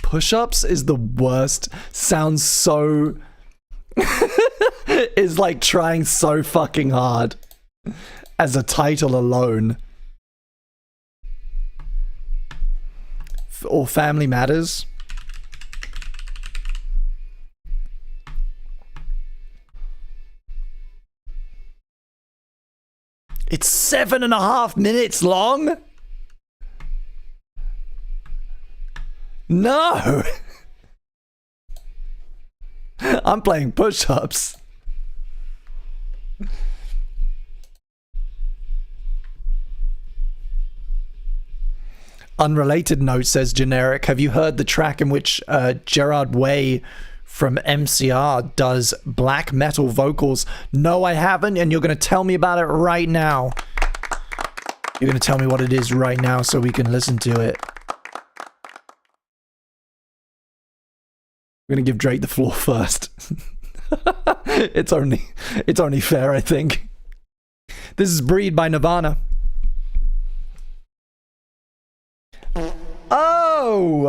Push-ups is the worst. Sounds so is like trying so fucking hard as a title alone. Or Family Matters. It's 7.5 minutes long? No! I'm playing push-ups. Unrelated note says generic. Have you heard the track in which Gerard Way from MCR does black metal vocals? No, I haven't, and you're going to tell me about it right now. You're going to tell me what it is right now so we can listen to it. We're going to give Drake the floor first. It's only fair, I think. This is Breed by Nirvana. Oh!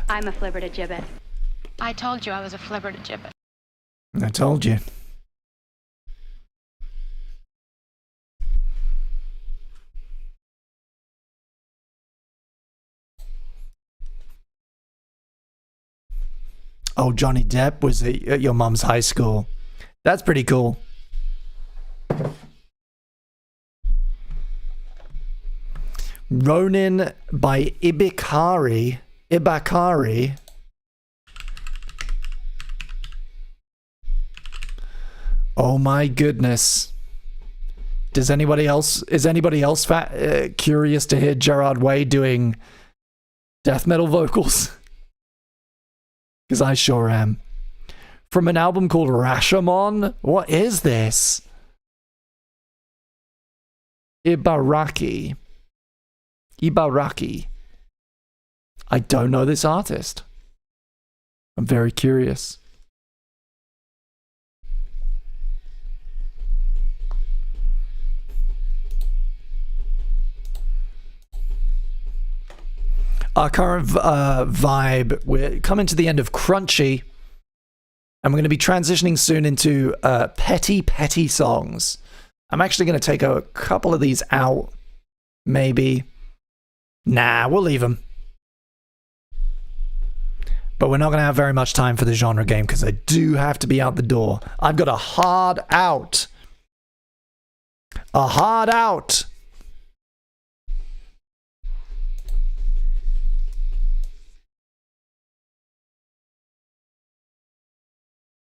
I'm a flibbertigibbet. I told you I was a flibbertigibbet. I told you. Oh, Johnny Depp was at your mum's high school. That's pretty cool. Ronin by Ibikari. Oh my goodness. Is anybody else curious to hear Gerard Way doing death metal vocals? Because I sure am. From an album called Rashomon? What is this? Ibaraki. I don't know this artist. I'm very curious. Our current vibe, we're coming to the end of Crunchy, and we're going to be transitioning soon into petty songs. I'm actually going to take a couple of these out, maybe. Nah, we'll leave them. But we're not going to have very much time for the genre game because I do have to be out the door. I've got a hard out. A hard out.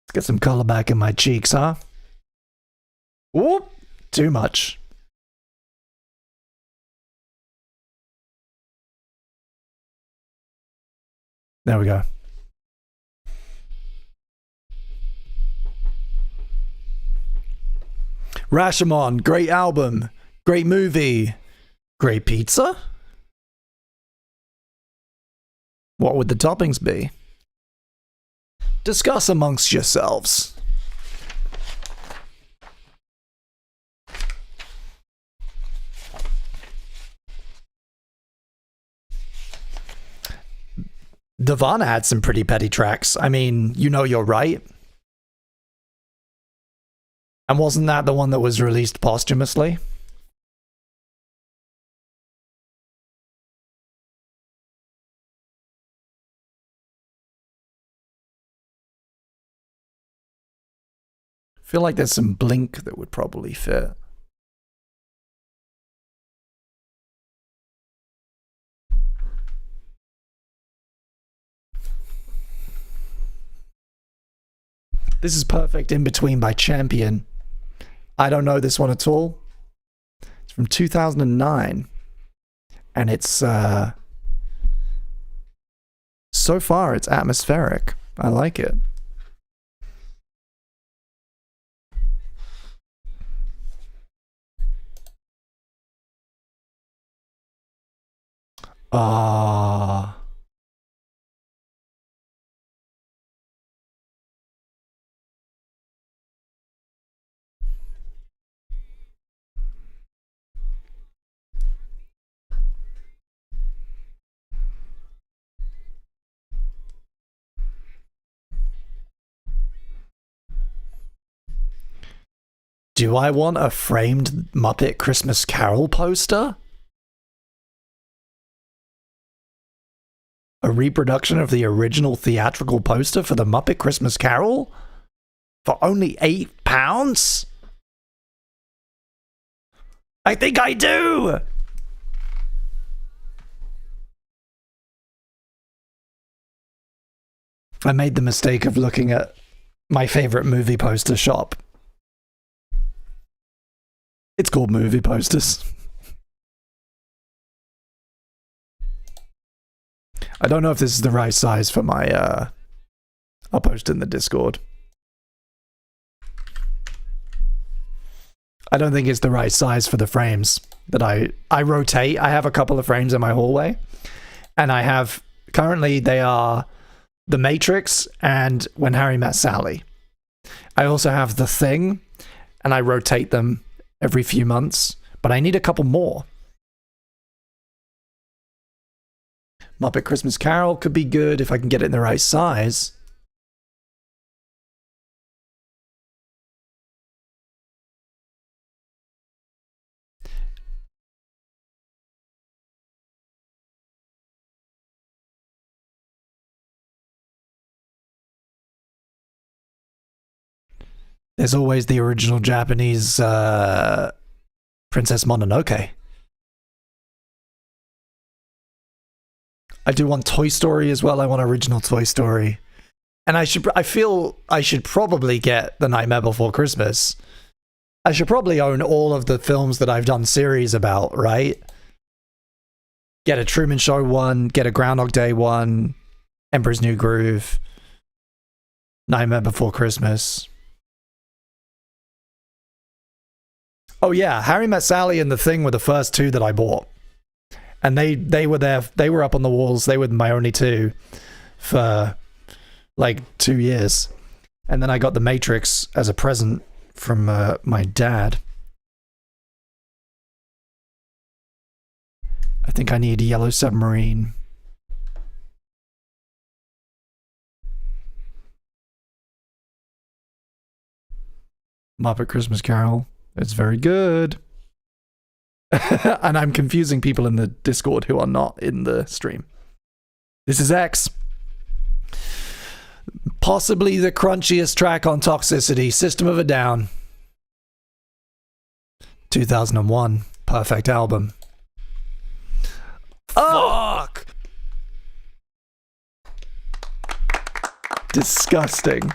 Let's get some color back in my cheeks, huh? Whoop! Too much. There we go. Rashomon, great album, great movie, great pizza? What would the toppings be? Discuss amongst yourselves. Nirvana had some pretty petty tracks. I mean, You Know You're Right. And wasn't that the one that was released posthumously? I feel like there's some Blink that would probably fit. This is Perfect In Between by Champion. I don't know this one at all. It's from 2009. And it's, so far, it's atmospheric. I like it. Ah. Do I want a framed Muppet Christmas Carol poster? A reproduction of the original theatrical poster for the Muppet Christmas Carol? For only £8? I think I do! I made the mistake of looking at my favorite movie poster shop. It's called Movie Posters. I don't know if this is the right size for my, I'll post it in the Discord. I don't think it's the right size for the frames that I rotate. I have a couple of frames in my hallway, and I have, currently they are The Matrix and When Harry Met Sally. I also have The Thing, and I rotate them every few months, but I need a couple more. Muppet Christmas Carol could be good if I can get it in the right size. There's always the original Japanese Princess Mononoke. I do want Toy Story as well. I want original Toy Story. And I feel I should probably get The Nightmare Before Christmas. I should probably own all of the films that I've done series about, right? Get a Truman Show one, get a Groundhog Day one, Emperor's New Groove, Nightmare Before Christmas. Oh yeah, Harry Met Sally and The Thing were the first two that I bought. And they were there, they were up on the walls, they were my only two for like 2 years. And then I got The Matrix as a present from my dad. I think I need Yellow Submarine Muppet Christmas Carol. It's very good. And I'm confusing people in the Discord who are not in the stream. This is X. Possibly the crunchiest track on Toxicity, System of a Down. 2001. Perfect album. Fuck! Disgusting.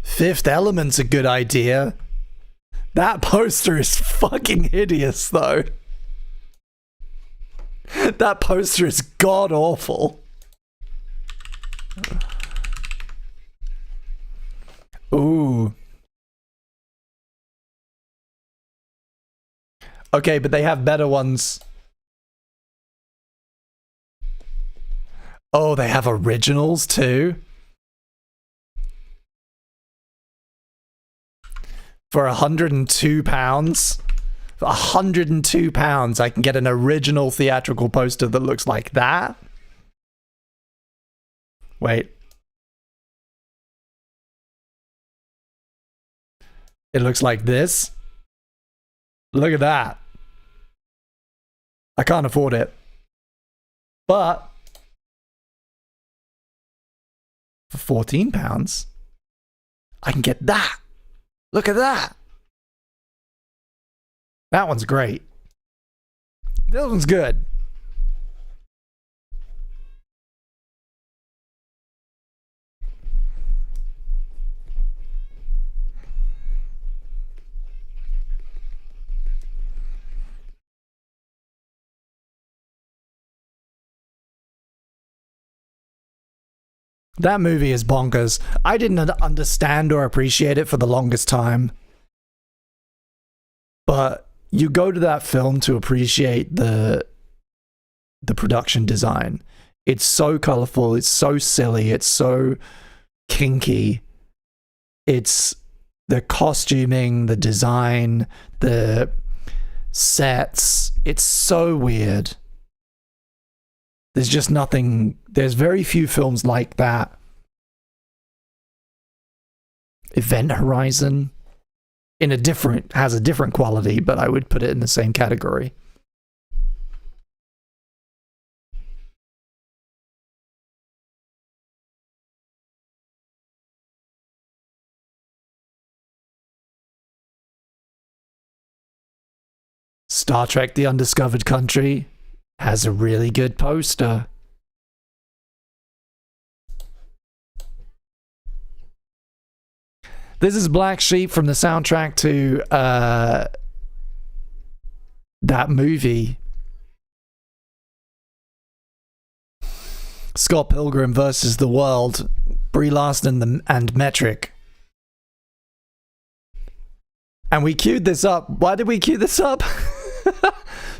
Fifth Element's a good idea. That poster is fucking hideous, though. That poster is god awful. Ooh. Okay, but they have better ones. Oh, they have originals too? For £102? For £102, I can get an original theatrical poster that looks like that? Wait. It looks like this? Look at that. I can't afford it. But for £14, I can get that. Look at that. That one's great. This one's good. That movie is bonkers. I didn't understand or appreciate it for the longest time. But you go to that film to appreciate the production design. It's so colorful, it's so silly, it's so kinky. It's the costuming, the design, the sets. It's so weird. There's just nothing, there's very few films like that. Event Horizon has a different quality, but I would put it in the same category. Star Trek: The Undiscovered Country has a really good poster. This is Black Sheep from the soundtrack to that movie. Scott Pilgrim versus the World. Brie Larson and Metric. And we queued this up. Why did we queue this up?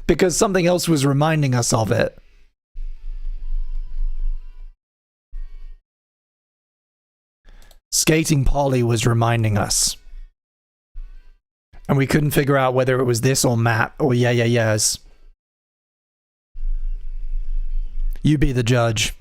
Because something else was reminding us of it. Skating Polly was reminding us. And we couldn't figure out whether it was this or Matt or Yeah Yeah Yeahs. You be the judge.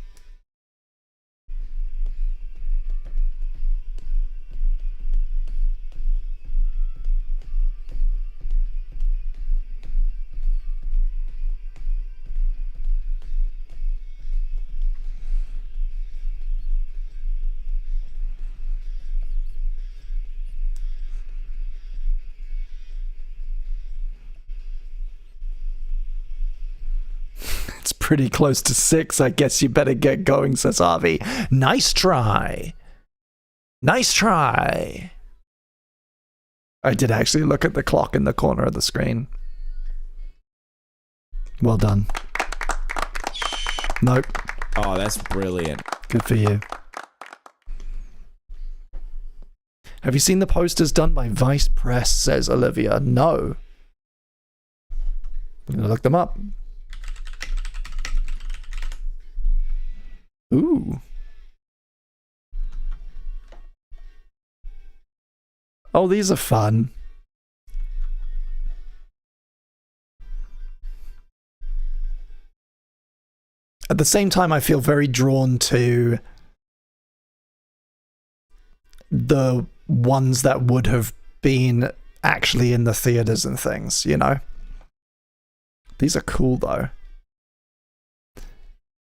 Pretty close to 6. I guess you better get going, says Avi. Nice try. Nice try. I did actually look at the clock in the corner of the screen. Well done. Nope. Oh, that's brilliant. Good for you. Have you seen the posters done by Vice Press, says Olivia. No. I'm going to look them up. Ooh. Oh, these are fun. At the same time, I feel very drawn to the ones that would have been actually in the theaters and things, you know? These are cool though.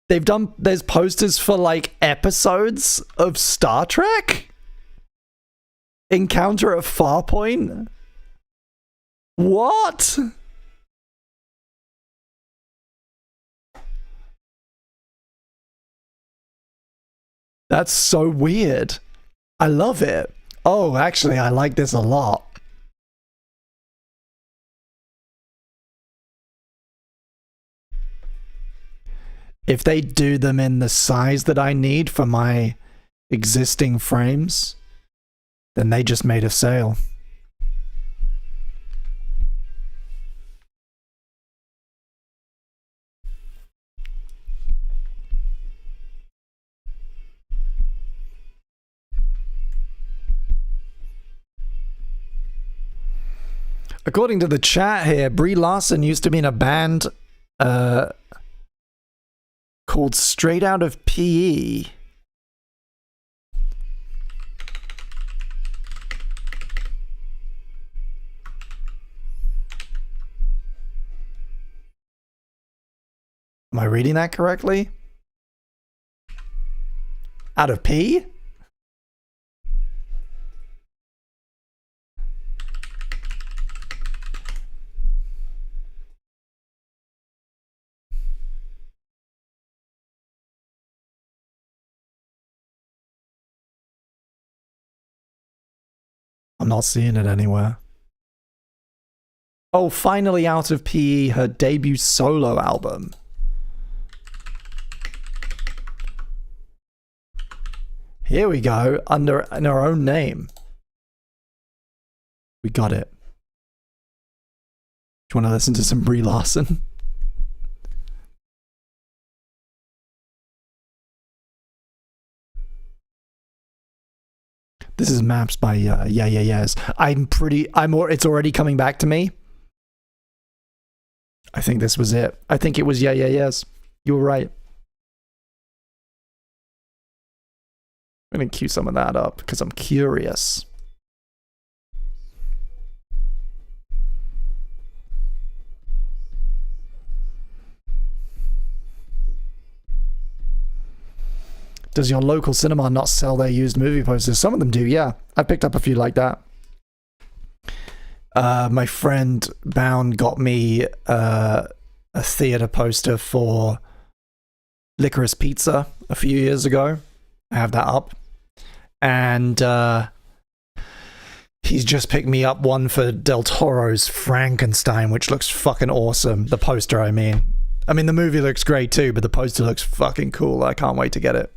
There's posters for like episodes of Star Trek? Encounter at Farpoint? What? That's so weird. I love it. Oh, actually, I like this a lot. If they do them in the size that I need for my existing frames, then they just made a sale. According to the chat here, Brie Larson used to be in a band called Straight Out of PE. Am I reading that correctly? Out of P? I'm not seeing it anywhere. Oh, finally Out of PE, her debut solo album. Here we go, in her own name. We got it. Do you want to listen to some Brie Larson? This is Maps by Yes. It's already coming back to me. I think this was it. I think it was Yes. You were right. I'm gonna cue some of that up because I'm curious. Does your local cinema not sell their used movie posters? Some of them do, yeah. I picked up a few like that. My friend Bound got me a theater poster for Licorice Pizza a few years ago. I have that up. And he's just picked me up one for Del Toro's Frankenstein, which looks fucking awesome. The poster, I mean. I mean, the movie looks great too, but the poster looks fucking cool. I can't wait to get it.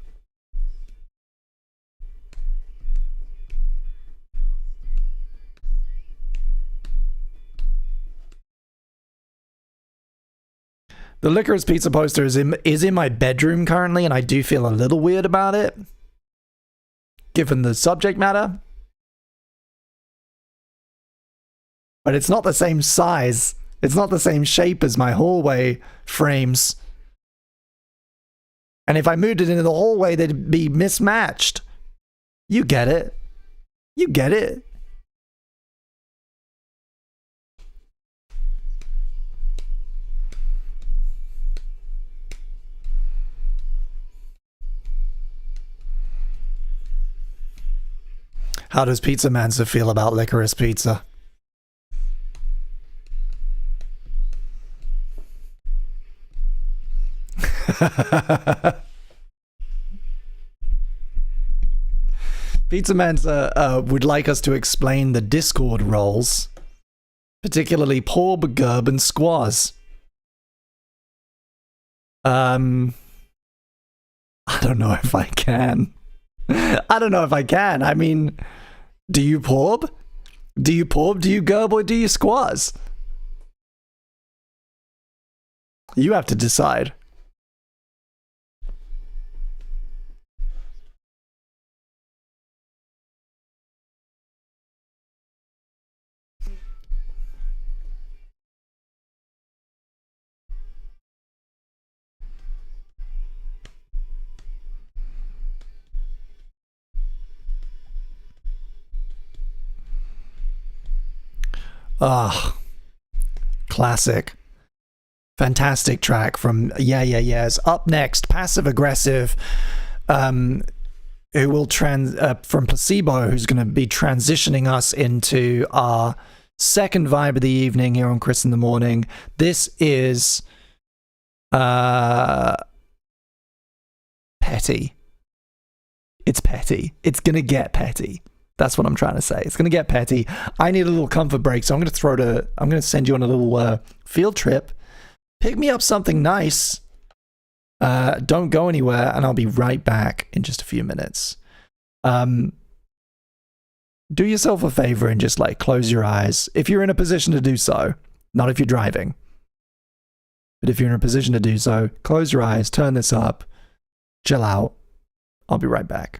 The Licorice Pizza poster is in my bedroom currently, and I do feel a little weird about it, given the subject matter. But it's not the same size. It's not the same shape as my hallway frames. And if I moved it into the hallway, they'd be mismatched. You get it. You get it. How does Pizza Mansa feel about Licorice Pizza? Pizza Mansa would like us to explain the Discord roles, particularly Porb, Gerb, and Squaz. I don't know if I can. I don't know if I can. I mean, do you Porb? Do you Porb? Do you Gerb? Or do you Squaz? You have to decide. Ah, classic. Fantastic track from Yeah Yeah Yeahs. Up next, Passive Aggressive, who will from Placebo, who's going to be transitioning us into our second vibe of the evening here on Chris in the Morning. This is petty. It's petty. It's going to get petty. That's what I'm trying to say. It's going to get petty. I need a little comfort break, so I'm going to send you on a little field trip. Pick me up something nice. Don't go anywhere, and I'll be right back in just a few minutes. Do yourself a favor and just like close your eyes if you're in a position to do so. Not if you're driving, but if you're in a position to do so, close your eyes, turn this up, chill out. I'll be right back.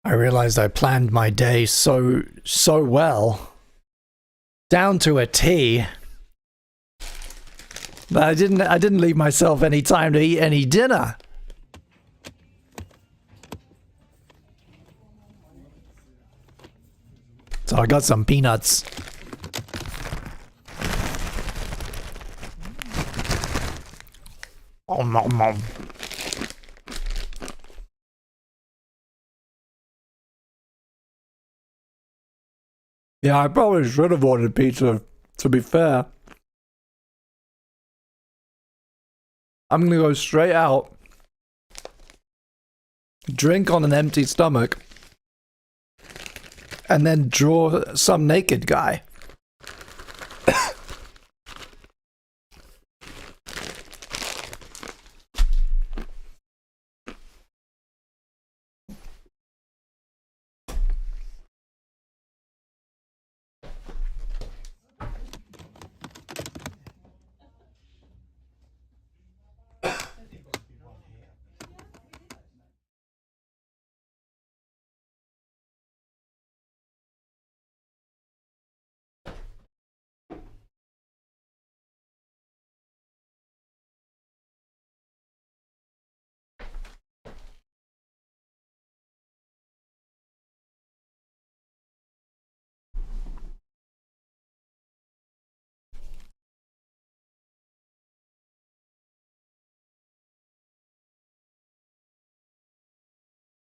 I realized I planned my day so well, down to a T, that I didn't leave myself any time to eat any dinner. So I got some peanuts. Oh, nom. Yeah, I probably should have ordered pizza, to be fair. I'm gonna go straight out, drink on an empty stomach, and then draw some naked guy.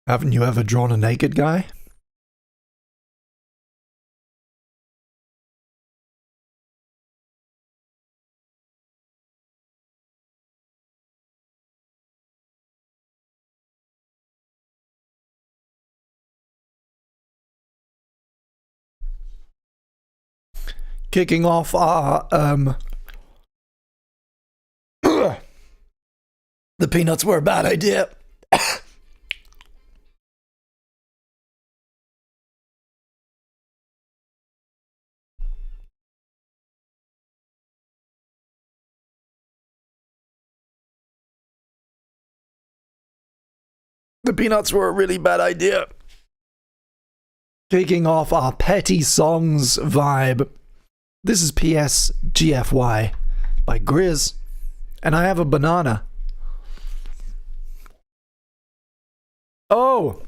Haven't you ever drawn a naked guy? Kicking off our the peanuts were a bad idea. The peanuts were a really bad idea. Kicking off our petty songs vibe. This is PSGFY by Grizz, and I have a banana. Oh!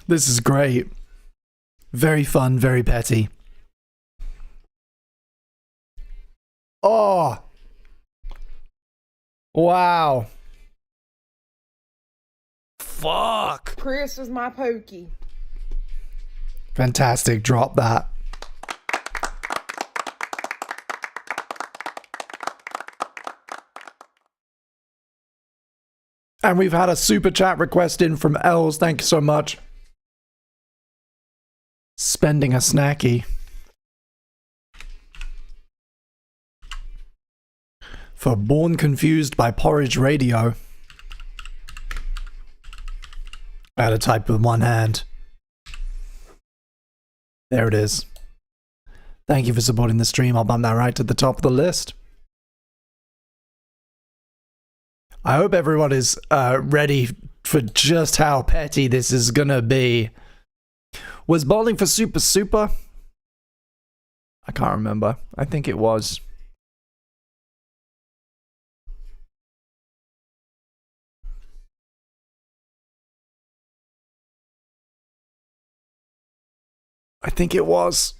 This is great. Very fun, very petty. Oh! Wow. Fuck. Chris was my pokey. Fantastic. Drop that. And we've had a super chat request in from Els. Thank you so much. Spending a snacky. For Born Confused by Porridge Radio. I had to type with one hand. There it is. Thank you for supporting the stream. I'll bump that right to the top of the list. I hope everyone is ready for just how petty this is gonna be. Was Bowling for Super Super? I can't remember. I think it was. I think it was.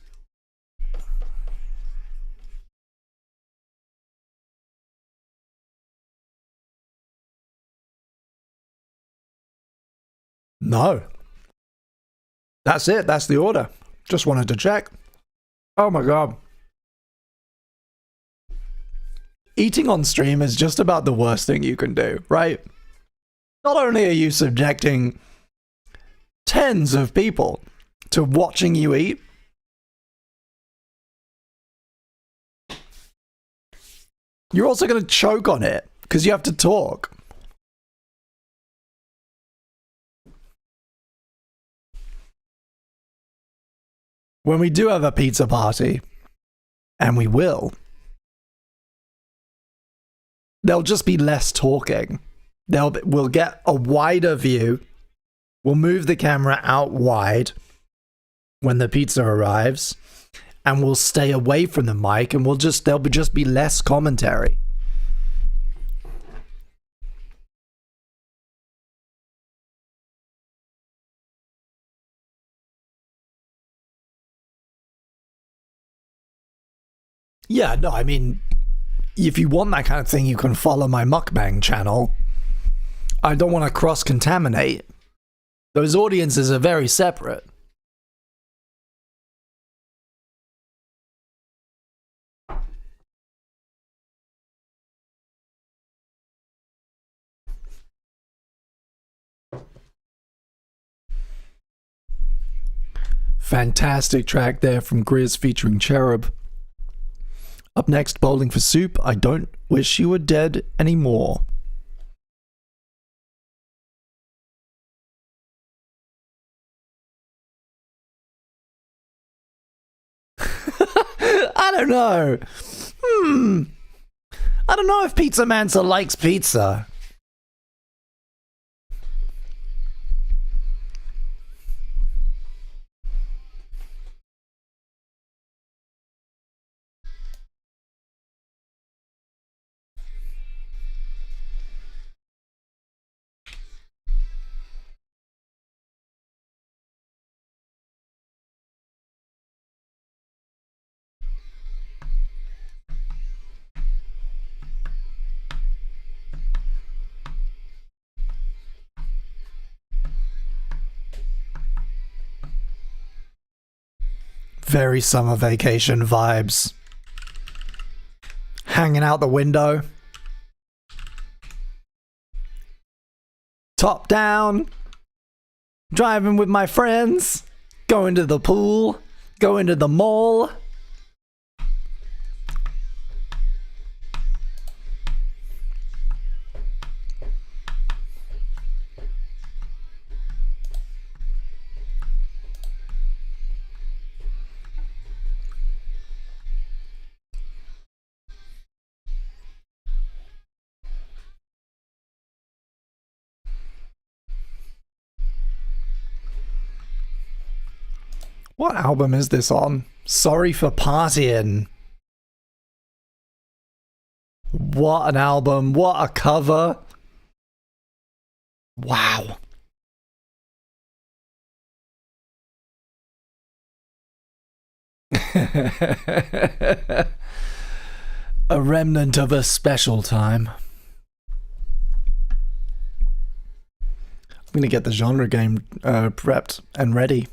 No. That's it. That's the order. Just wanted to check. Oh my god. Eating on stream is just about the worst thing you can do, right? Not only are you subjecting tens of people to watching you eat, you're also going to choke on it because you have to talk. When we do have a pizza party, and we will, there'll just be less talking. We'll get a wider view. We'll move the camera out wide when the pizza arrives, and we'll stay away from the mic, and there'll just be less commentary. Yeah, no, I mean, if you want that kind of thing, you can follow my mukbang channel. I don't want to cross-contaminate. Those audiences are very separate. Fantastic track there from Grizz featuring Cherub. Up next, Bowling for Soup, I Don't Wish You Were Dead Anymore. I don't know. I don't know if Pizza Mansa likes pizza. Very summer vacation vibes. Hanging out the window. Top down. Driving with my friends. Going to the pool. Going to the mall. What album is this on? Sorry for Partying. What an album. What a cover. Wow. A remnant of a special time. I'm going to get the genre game prepped and ready.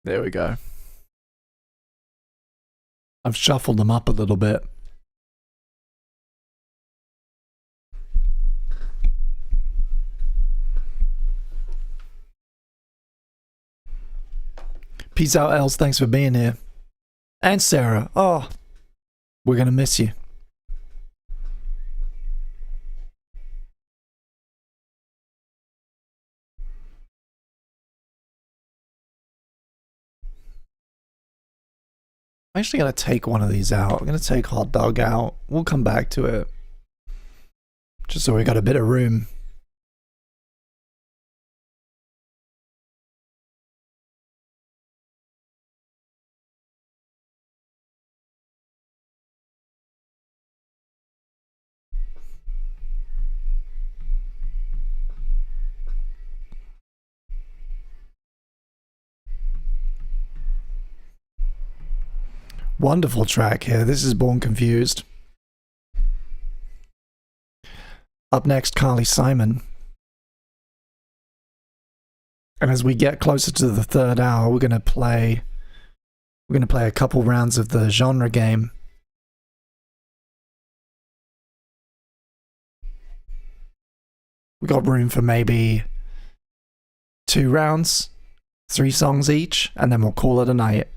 There we go. I've shuffled them up a little bit. Peace out, Els. Thanks for being here. And Sarah. Oh, we're going to miss you. I'm actually going to take one of these out. I'm going to take Hot Dog out. We'll come back to it. Just so we got a bit of room. Wonderful track here. This is Born Confused. Up next, Carly Simon. And as we get closer to the third hour, we're gonna play a couple rounds of the genre game. We got room for maybe 2 rounds, 3 songs each, and then we'll call it a night.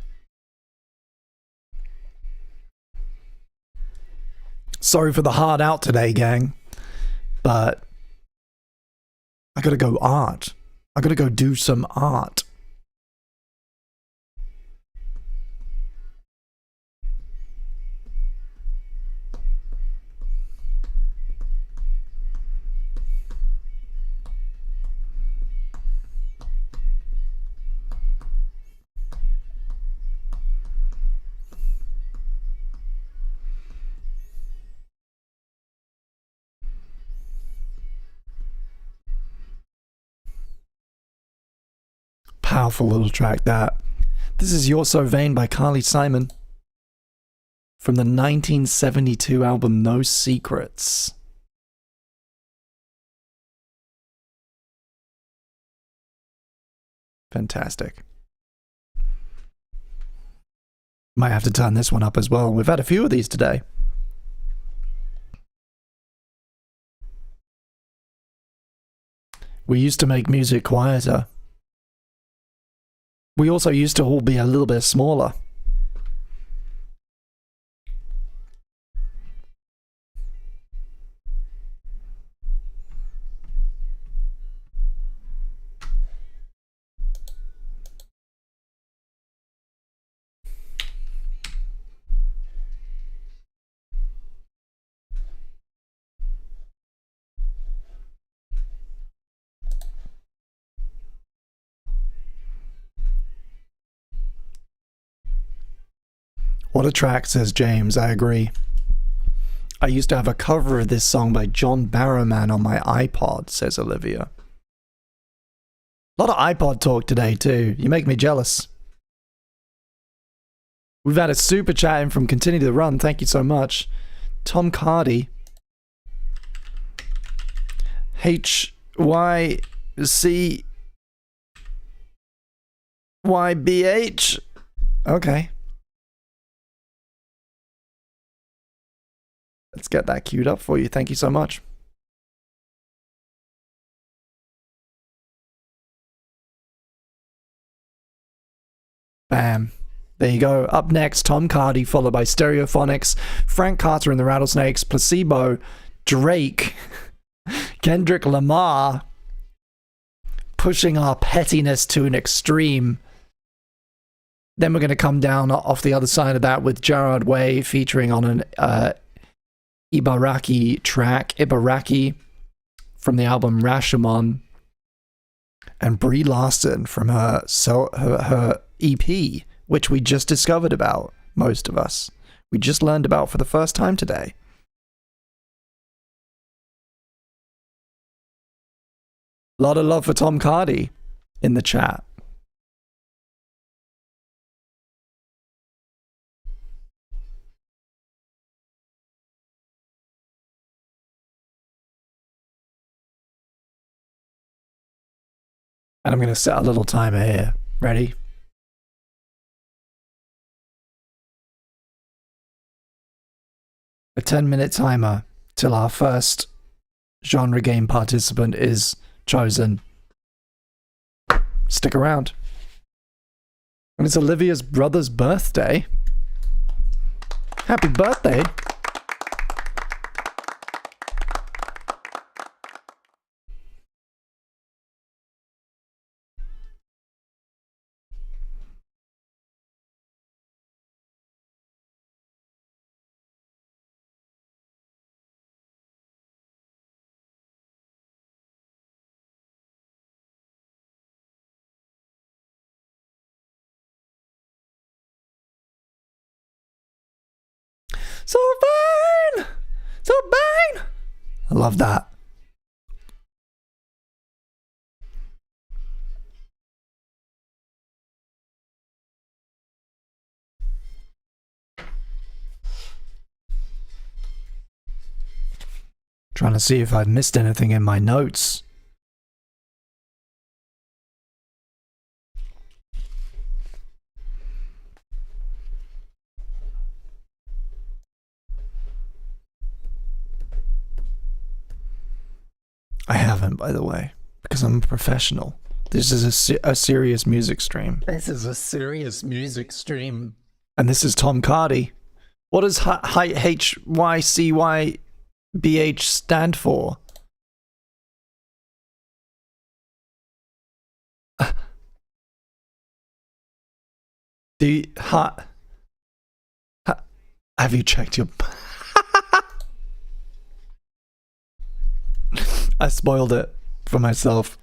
Sorry for the hard out today, gang, but I gotta go art. I gotta go do some art. Powerful little track that. This is You're So Vain by Carly Simon. from the 1972 album No Secrets. Fantastic. Might have to turn this one up as well. We've had a few of these today. We used to make music quieter. We also used to all be a little bit smaller. What a track, says James. I agree. I used to have a cover of this song by John Barrowman on my iPod, says Olivia. A lot of iPod talk today, too. You make me jealous. We've had a super chat in from Continue the Run. Thank you so much. Tom Cardy. HYCYBH. Okay. Let's get that queued up for you. Thank you so much. Bam. There you go. Up next, Tom Cardy, followed by Stereophonics, Frank Carter and the Rattlesnakes, Placebo, Drake, Kendrick Lamar, pushing our pettiness to an extreme. Then we're going to come down off the other side of that with Gerard Way featuring on an Ibaraki track, Ibaraki, from the album Rashomon, and Brie Larson from her EP, which we just discovered about, most of us. We just learned about for the first time today. A lot of love for Tom Cardy in the chat. And I'm going to set a little timer here. Ready? A 10-minute timer till our first genre game participant is chosen. Stick around. And it's Olivia's brother's birthday. Happy birthday. So fine! So fine! I love that. Trying to see if I've missed anything in my notes. I haven't, by the way, because I'm a professional. This is a serious music stream. This is a serious music stream. And this is Tom Cardy. What does HYCYBH stand for? Have you checked your... I spoiled it for myself.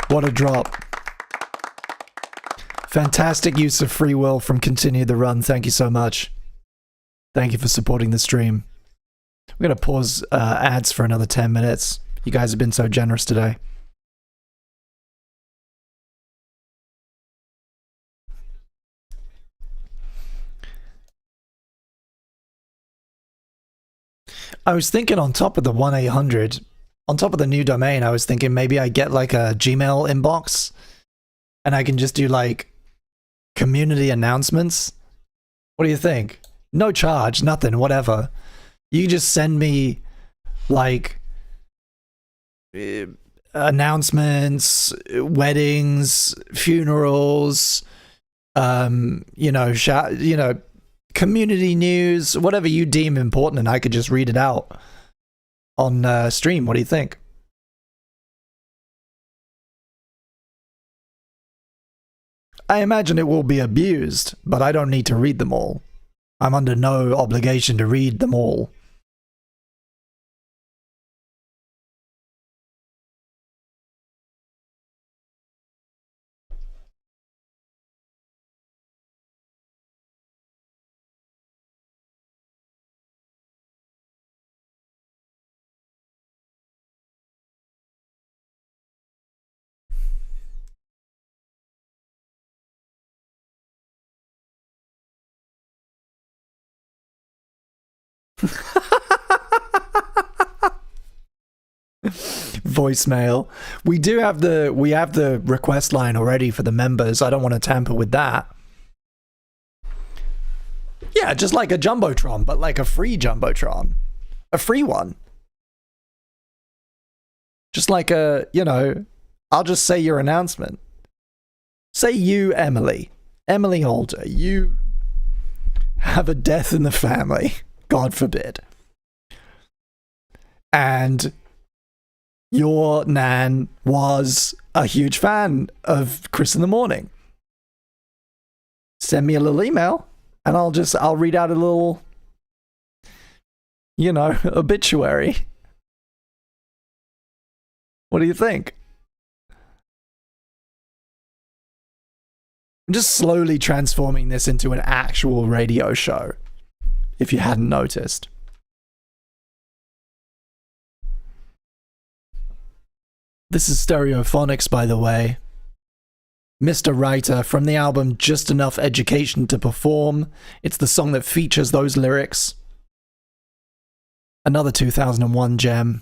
What a drop. Fantastic use of free will from Continue the Run. Thank you so much. Thank you for supporting the stream. We're going to pause ads for another 10 minutes. You guys have been so generous today. I was thinking on top of the 1-800, on top of the new domain, I was thinking maybe I get like a Gmail inbox and I can just do like community announcements. What do you think? No charge, nothing, whatever. You just send me like announcements, weddings, funerals, community news, whatever you deem important, and I could just read it out on stream. What do you think? I imagine it will be abused, but I don't need to read them all. I'm under no obligation to read them all. Voicemail. We have the request line already for the members. I don't want to tamper with that. Yeah, just like a Jumbotron, but like a free Jumbotron. A free one. Just like I'll just say your announcement. Say you, Emily Holder, you have a death in the family, God forbid. And your nan was a huge fan of Chris in the Morning. Send me a little email and I'll read out a little, obituary. What do you think? I'm just slowly transforming this into an actual radio show, if you hadn't noticed. This is Stereophonics, by the way. Mr. Writer from the album Just Enough Education to Perform. It's the song that features those lyrics. Another 2001 gem.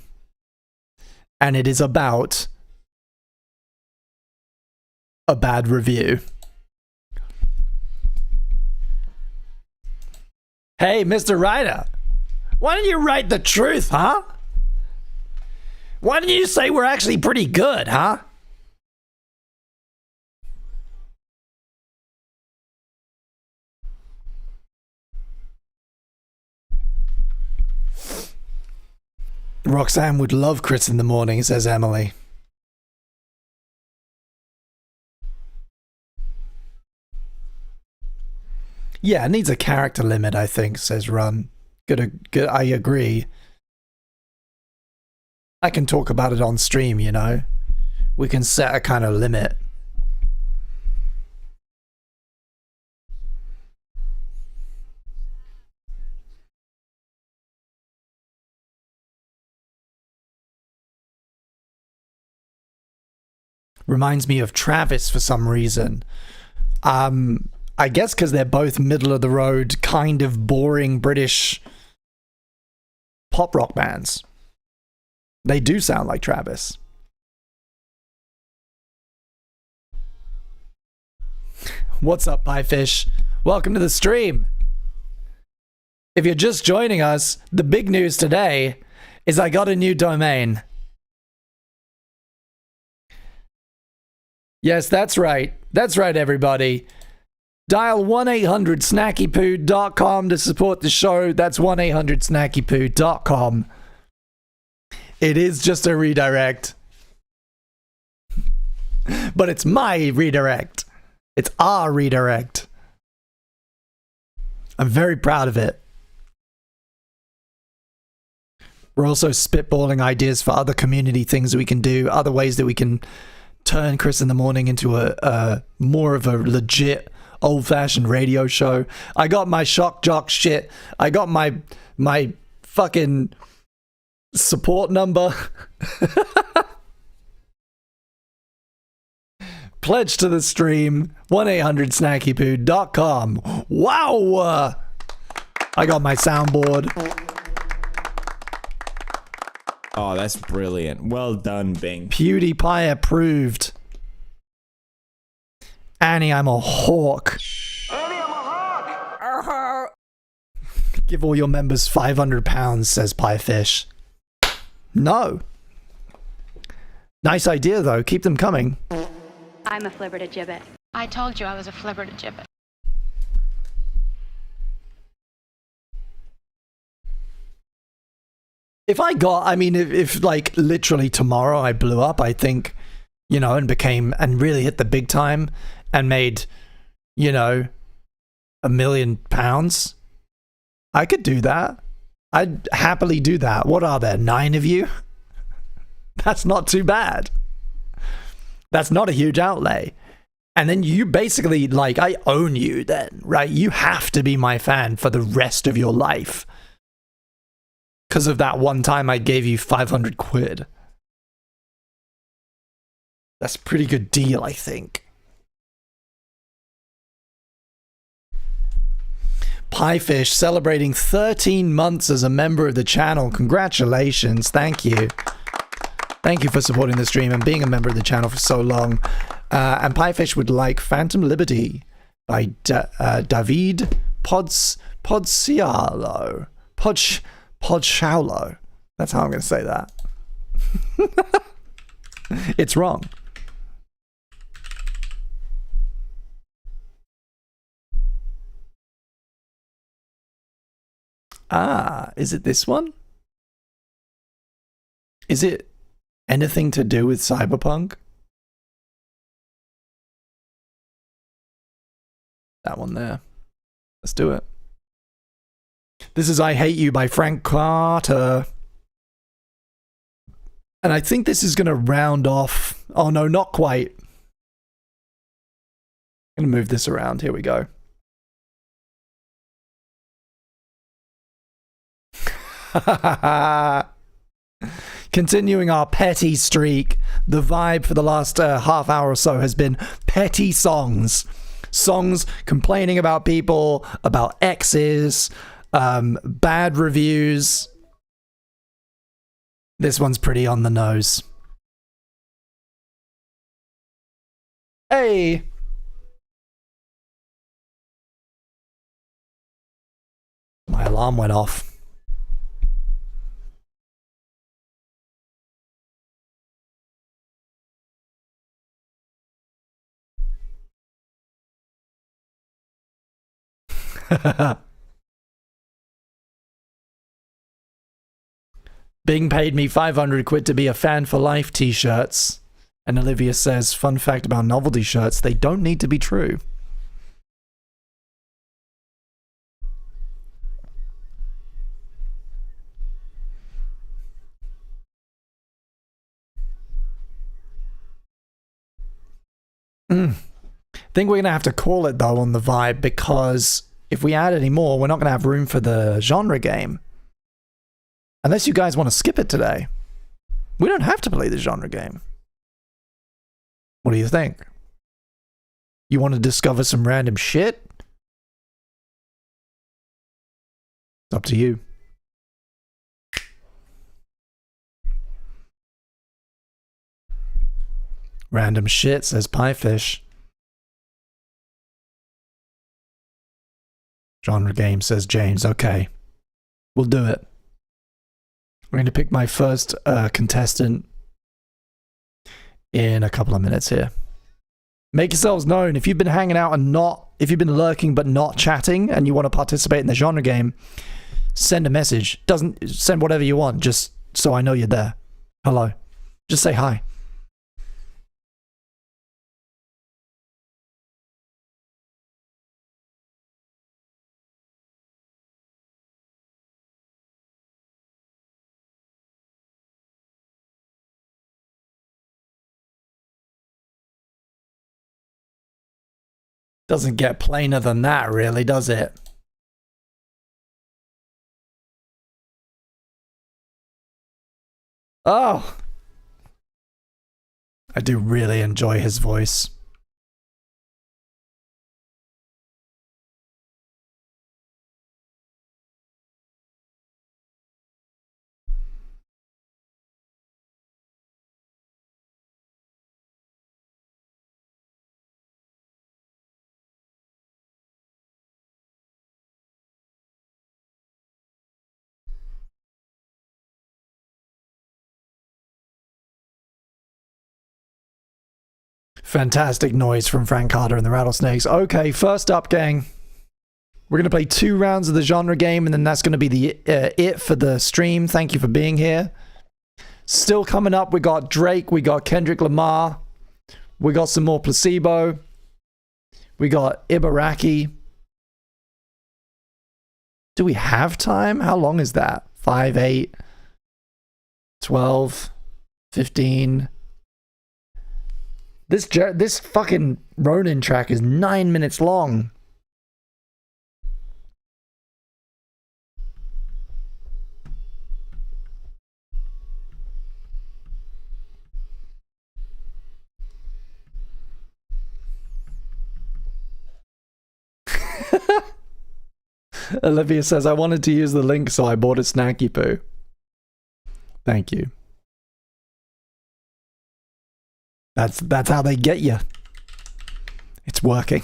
And it is about a bad review. Hey, Mr. Writer, why don't you write the truth, huh? Why didn't you say we're actually pretty good, huh? Roxanne would love Chris in the Morning, says Emily. Yeah, it needs a character limit, I think, says Run. Good, I agree. I can talk about it on stream, We can set a kind of limit. Reminds me of Travis for some reason. I guess because they're both middle of the road, kind of boring British pop rock bands. They do sound like Travis. What's up, Piefish? Welcome to the stream. If you're just joining us, the big news today is I got a new domain. Yes, that's right. That's right, everybody. Dial 1-800-SnackyPoo.com to support the show. That's 1-800-SnackyPoo.com. It is just a redirect. But it's my redirect. It's our redirect. I'm very proud of it. We're also spitballing ideas for other community things we can do, other ways that we can turn Chris in the Morning into a more of a legit old-fashioned radio show. I got my shock jock shit. I got my fucking support number. Pledge to the stream, 1-800-SnackyPoo.com. Wow! I got my soundboard. Oh, that's brilliant. Well done, Bing. PewDiePie approved. Annie, I'm a hawk. Give all your members £500, says Piefish. No. Nice idea, though. Keep them coming. I'm a flibbertigibbet. I told you I was a flibbertigibbet. If I got, I mean, if like literally tomorrow I blew up, I think, you know, and became, and really hit the big time and made, you know, £1 million, I could do that. I'd happily do that. What are there, 9 of you? That's not too bad. That's not a huge outlay. And then you basically, like, I own you then, right? You have to be my fan for the rest of your life. Because of that one time I gave you 500 quid. That's a pretty good deal, I think. Piefish celebrating 13 months as a member of the channel. Congratulations. Thank you. Thank you for supporting the stream and being a member of the channel for so long. And Piefish would like Phantom Liberty by David Podzialo. Podshaulo. That's how I'm going to say that. It's wrong. Ah, is it this one? Is it anything to do with Cyberpunk? That one there. Let's do it. This is I Hate You by Frank Carter. And I think this is going to round off. Oh no, not quite. I'm going to move this around. Here we go. Continuing our petty streak, the vibe for the last half hour or so has been petty songs. Songs complaining about people, about exes, bad reviews. This one's pretty on the nose. Hey! My alarm went off. Bing paid me 500 quid to be a fan for life t-shirts. And Olivia says, fun fact about novelty shirts, they don't need to be true. Think we're going to have to call it though on the vibe, because if we add any more, we're not going to have room for the genre game. Unless you guys want to skip it today. We don't have to play the genre game. What do you think? You want to discover some random shit? It's up to you. Random shit, says Piefish. Genre game, says James. Okay. We'll do it. We're going to pick my first contestant in a couple of minutes here. Make yourselves known. If you've been hanging out and if you've been lurking but not chatting and you want to participate in the genre game, send a message. Send whatever you want, just so I know you're there. Hello. Just say hi. Doesn't get plainer than that, really, does it? Oh! I do really enjoy his voice. Fantastic noise from Frank Carter and the Rattlesnakes. Okay, first up, gang. We're going to play 2 rounds of the genre game, and then that's going to be the it for the stream. Thank you for being here. Still coming up, we got Drake, we got Kendrick Lamar, we got some more Placebo, we got Ibaraki. Do we have time? How long is that? 5, 8, 12, 15... This fucking Ronin track is 9 minutes long. Olivia says, I wanted to use the link, so I bought a snacky poo. Thank you. That's how they get you. It's working.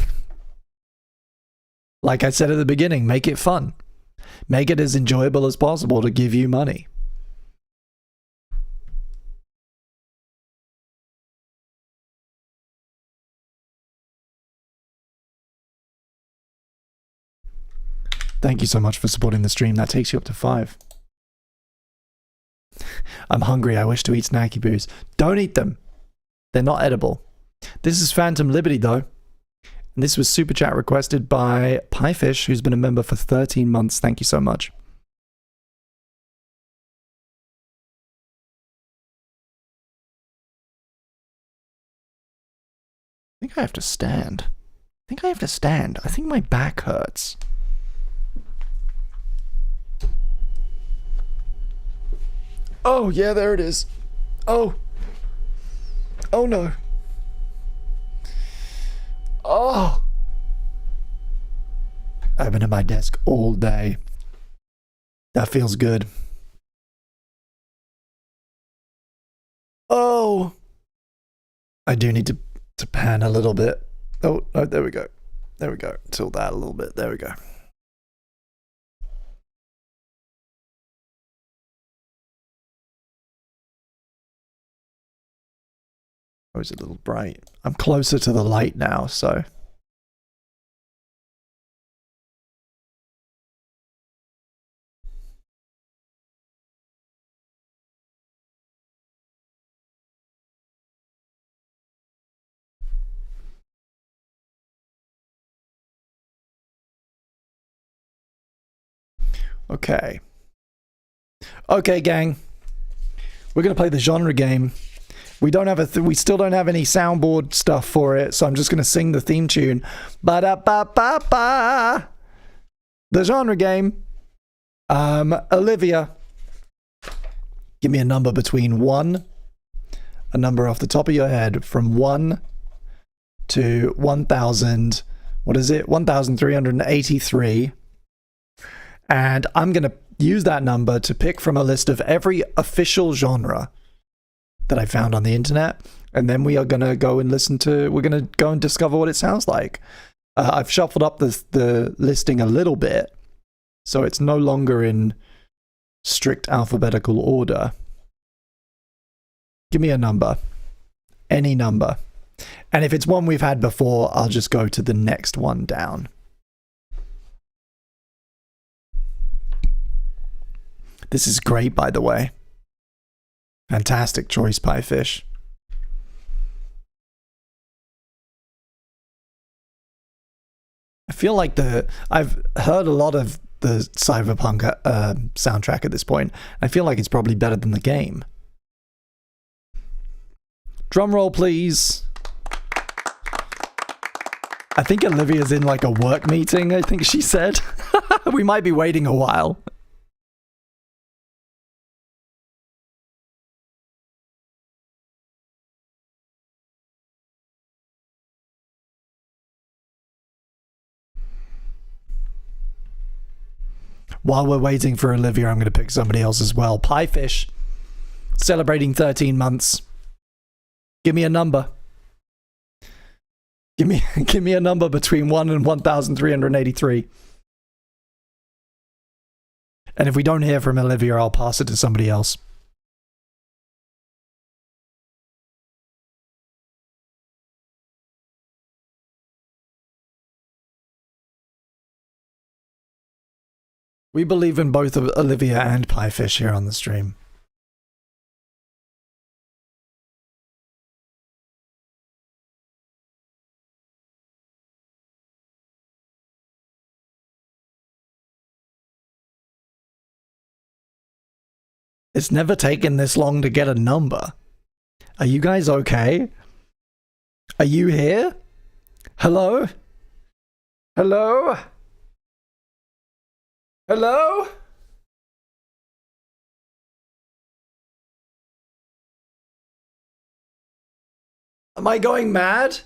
Like I said at the beginning, make it fun. Make it as enjoyable as possible to give you money. Thank you so much for supporting the stream. That takes you up to 5. I'm hungry. I wish to eat snacky poos. Don't eat them. They're not edible. This is Phantom Liberty, though. And this was super chat requested by Piefish, who's been a member for 13 months. Thank you so much. I think I have to stand. I think my back hurts. Oh, yeah, there it is. Oh. Oh no. Oh. I've been at my desk all day. That feels good. Oh. I do need to pan a little bit. Oh, there we go. There we go. Tilt that a little bit. There we go. Oh, it's a little bright. I'm closer to the light now, so. Okay. Okay, gang. We're gonna play the genre game. We don't have we still don't have any soundboard stuff for it, so I'm just gonna sing the theme tune. Ba-da-ba-ba-ba. The genre game. Olivia, give me a number between 1, a number off the top of your head, from 1 to 1,000. What is it? 1,383. And I'm going to use that number to pick from a list of every official genre that I found on the internet. And then we are going to go and we're going to go and discover what it sounds like. I've shuffled up the listing a little bit, so it's no longer in strict alphabetical order. Give me a number. Any number. And if it's one we've had before, I'll just go to the next one down. This is great, by the way. Fantastic choice, Piefish. I feel like I've heard a lot of the Cyberpunk soundtrack at this point. I feel like it's probably better than the game. Drum roll, please. I think Olivia's in like a work meeting, I think she said. We might be waiting a while. While we're waiting for Olivia, I'm going to pick somebody else as well. Piefish, celebrating 13 months. Give me a number. Give me a number between 1 and 1,383. And if we don't hear from Olivia, I'll pass it to somebody else. We believe in both Olivia and Piefish here on the stream. It's never taken this long to get a number. Are you guys okay? Are you here? Hello? Hello? Hello? Am I going mad?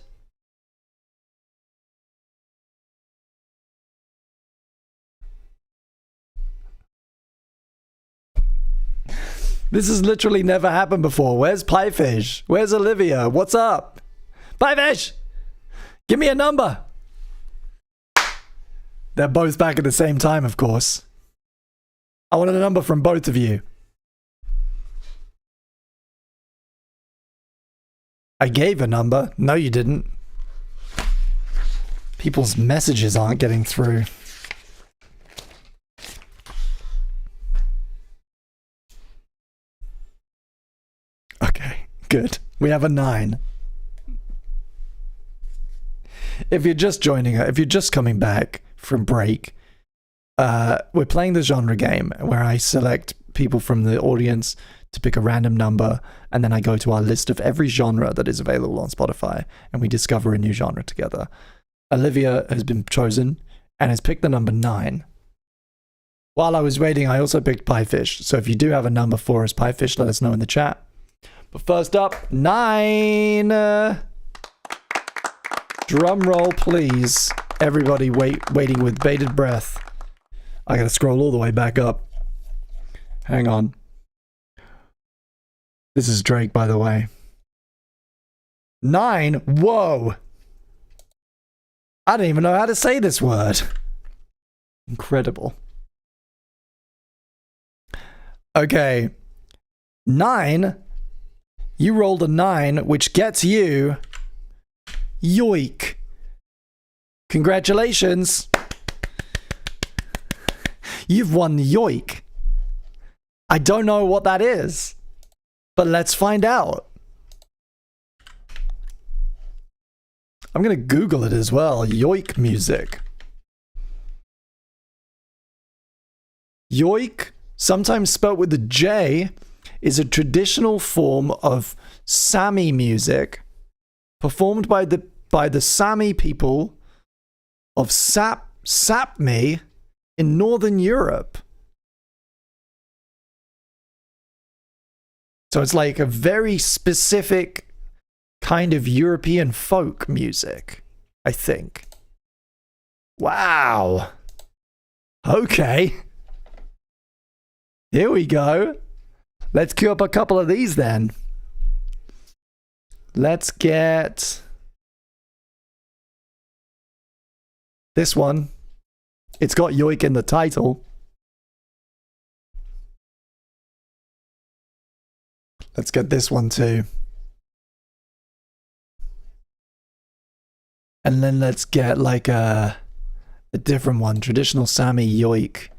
This has literally never happened before. Where's Piefish? Where's Olivia? What's up? Piefish! Give me a number! They're both back at the same time, of course. I want a number from both of you. I gave a number. No, you didn't. People's messages aren't getting through. Okay, good. We have a 9. If you're just joining, if you're just coming back from break, we're playing the genre game where I select people from the audience to pick a random number, and then I go to our list of every genre that is available on Spotify, and we discover a new genre together. Olivia has been chosen and has picked the number 9. While I was waiting, I also picked Piefish. So if you do have a number for us, Piefish, let us know in the chat. But first up, 9. Drum roll, please. Everybody waiting with bated breath. I gotta scroll all the way back up. Hang on. This is Drake, by the way. 9? Whoa! I don't even know how to say this word. Incredible. Okay. 9. You rolled a 9, which gets you... Yoik. Congratulations. You've won the yoik. I don't know what that is, but let's find out. I'm going to Google it as well. Yoik music. Yoik, sometimes spelt with a J, is a traditional form of Sami music performed by the Sami people of Sapmi in Northern Europe. So it's like a very specific kind of European folk music, I think. Wow. Okay. Here we go. Let's queue up a couple of these then. Let's get this one. It's got yoik in the title. Let's get this one too. And then let's get like a different one. Traditional Sami yoik.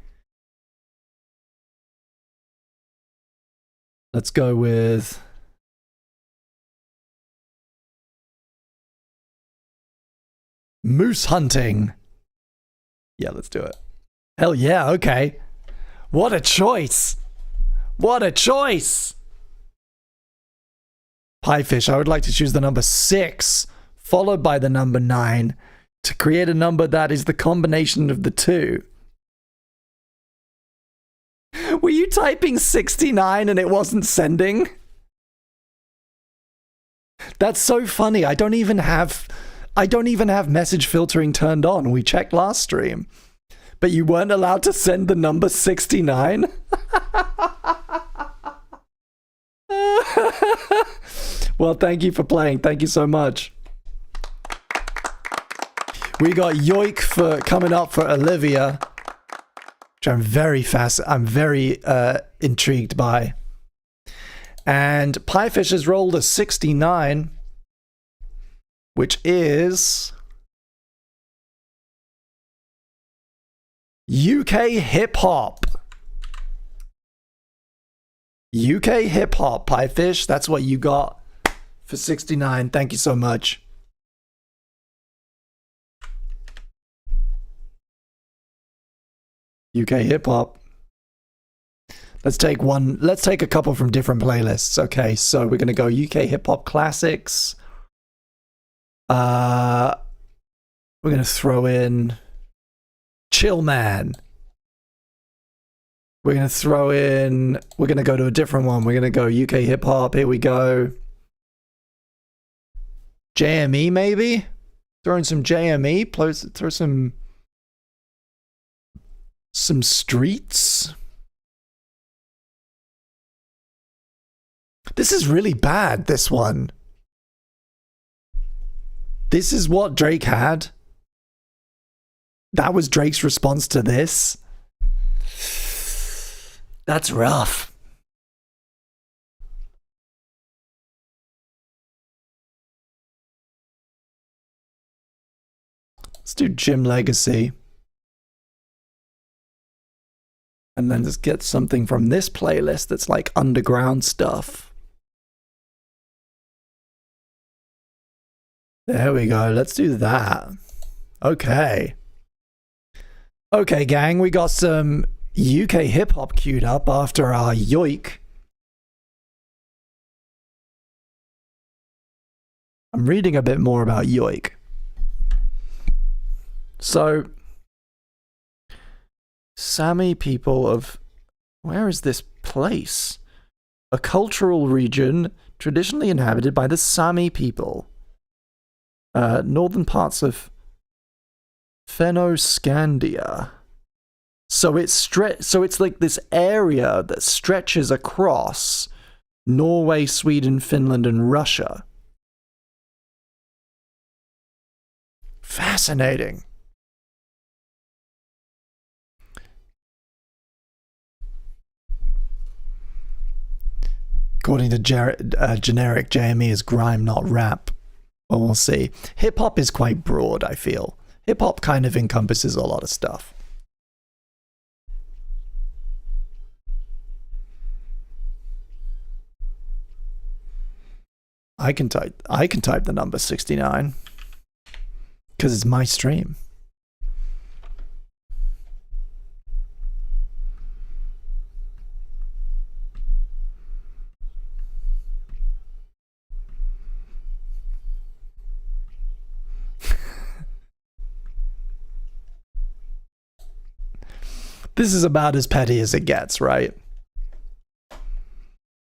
Let's go with... moose hunting. Yeah, let's do it. Hell yeah, okay. What a choice. What a choice. Piefish, I would like to choose the number 6, followed by the number 9. to create a number that is the combination of the two. Were you typing 69 and it wasn't sending? That's so funny. I don't even have message filtering turned on. We checked last stream. But you weren't allowed to send the number 69? Well, thank you for playing. Thank you so much. We got Yoik for coming up for Olivia, which I'm very intrigued by. And Piefish has rolled a 69, which is UK hip hop. UK hip hop, Piefish. That's what you got for 69. Thank you so much. UK hip hop. Let's take a couple from different playlists. Okay, so we're gonna go UK hip hop classics. We're gonna throw in Chill Man. We're gonna go to a different one. We're gonna go UK hip hop. Here we go. JME maybe? Throw in some JME. Throw some streets. This is really bad, this one. This is what Drake had. That was Drake's response to this. That's rough. Let's do Gym Legacy. And then just get something from this playlist that's like underground stuff. There we go. Let's do that. Okay. Okay, gang. We got some UK hip-hop queued up after our yoik. I'm reading a bit more about yoik. So, Sami people of... Where is this place? A cultural region traditionally inhabited by the Sami people. Northern parts of Fennoscandia. So it's like this area that stretches across Norway, Sweden, Finland, and Russia. Fascinating. According to generic, JME is grime, not rap. Well, we'll see. Hip-hop is quite broad, I feel. Hip-hop kind of encompasses a lot of stuff. I can type the number 69 because it's my stream. This is about as petty as it gets, right?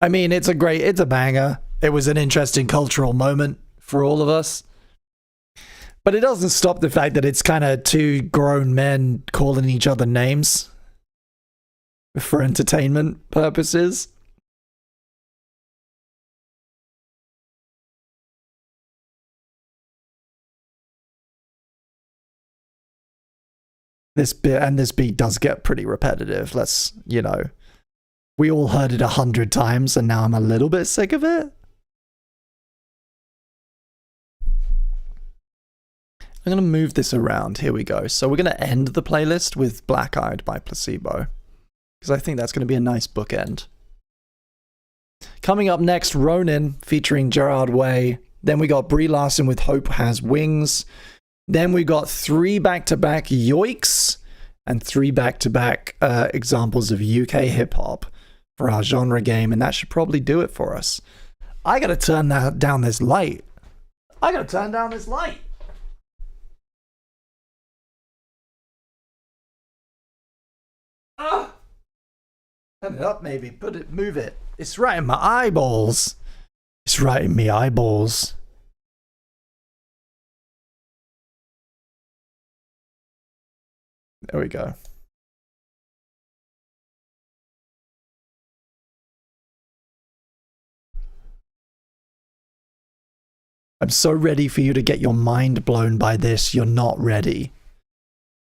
I mean, it's a banger. It was an interesting cultural moment for all of us. But it doesn't stop the fact that it's kind of two grown men calling each other names for entertainment purposes. This beat does get pretty repetitive. We all heard it 100 times and now I'm a little bit sick of it. I'm going to move this around. Here we go. So we're going to end the playlist with Black Eyed by Placebo, because I think that's going to be a nice bookend. Coming up next, Ronin featuring Gerard Way. Then we got Brie Larson with Hope Has Wings. Then we got 3 back-to-back yoiks and 3 back-to-back examples of UK hip-hop for our genre game, and that should probably do it for us. I gotta turn down this light. Turn it up, maybe. Move it. It's right in my eyeballs. It's right in me eyeballs. There we go. I'm so ready for you to get your mind blown by this. You're not ready.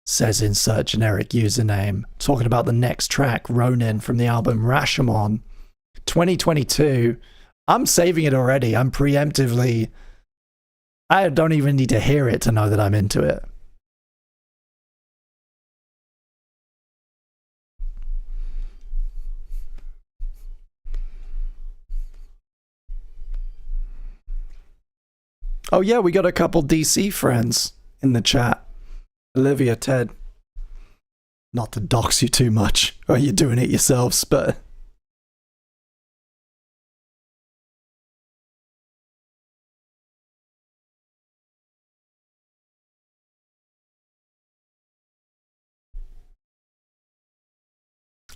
Says insert generic username. Talking about the next track, Ronin, from the album Rashomon. 2022. I'm saving it already. I'm preemptively... I don't even need to hear it to know that I'm into it. Oh yeah, we got a couple DC friends in the chat. Olivia, Ted. Not to dox you too much, or you're doing it yourselves, but...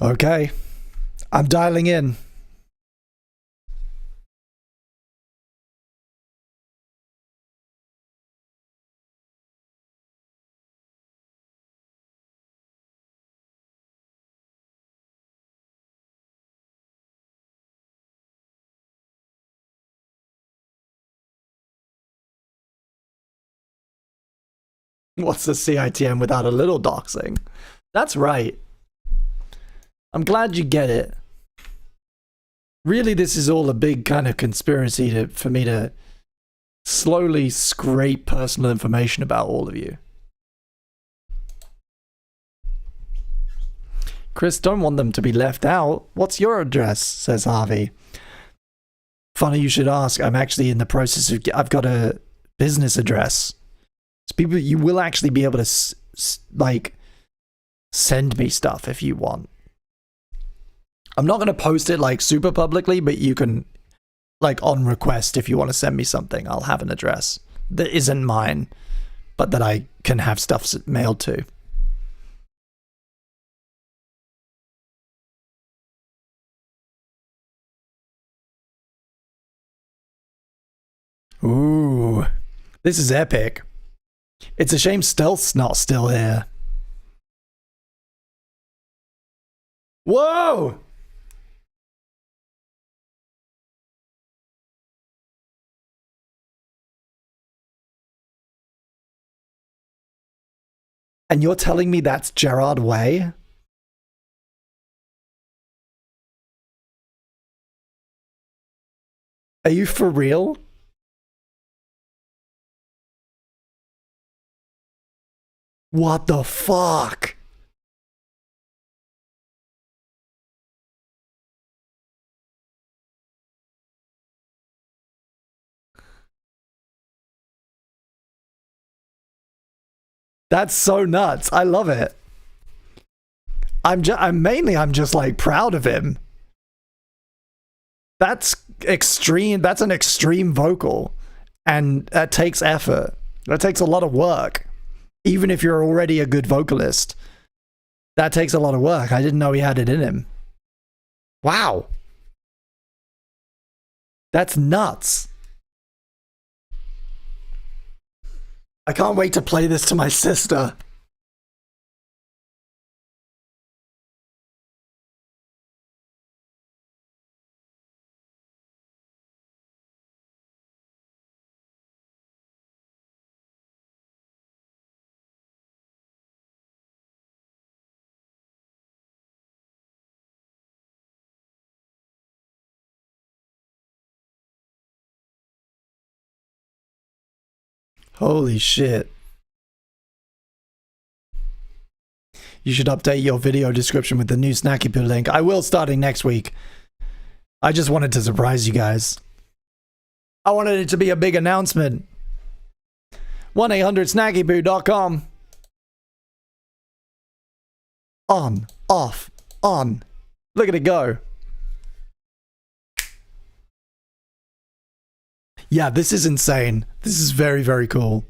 Okay, I'm dialing in. What's the CITM without a little doxing? That's right. I'm glad you get it. Really, this is all a big kind of conspiracy for me to slowly scrape personal information about all of you. Chris, don't want them to be left out. What's your address? Says Harvey. Funny you should ask. I'm actually in the process of... I've got a business address. So people, you will actually be able to like send me stuff if you want. I'm not going to post it like super publicly, but you can, like, on request, if you want to send me something, I'll have an address that isn't mine, but that I can have stuff mailed to. Ooh, this is epic. It's a shame Stealth's not still here. Whoa! And you're telling me that's Gerard Way? Are you for real? What the fuck? That's so nuts. I love it. I'm just like proud of him. That's extreme. That's an extreme vocal. And that takes effort. That takes a lot of work. Even if you're already a good vocalist, that takes a lot of work. I didn't know he had it in him. Wow. That's nuts. I can't wait to play this to my sister. Holy shit. You should update your video description with the new Snacky Poo link. I will, starting next week. I just wanted to surprise you guys. I wanted it to be a big announcement. 1-800-SnackyPoo.com. On, off, on. Look at it go. Yeah, this is insane. This is very, very cool.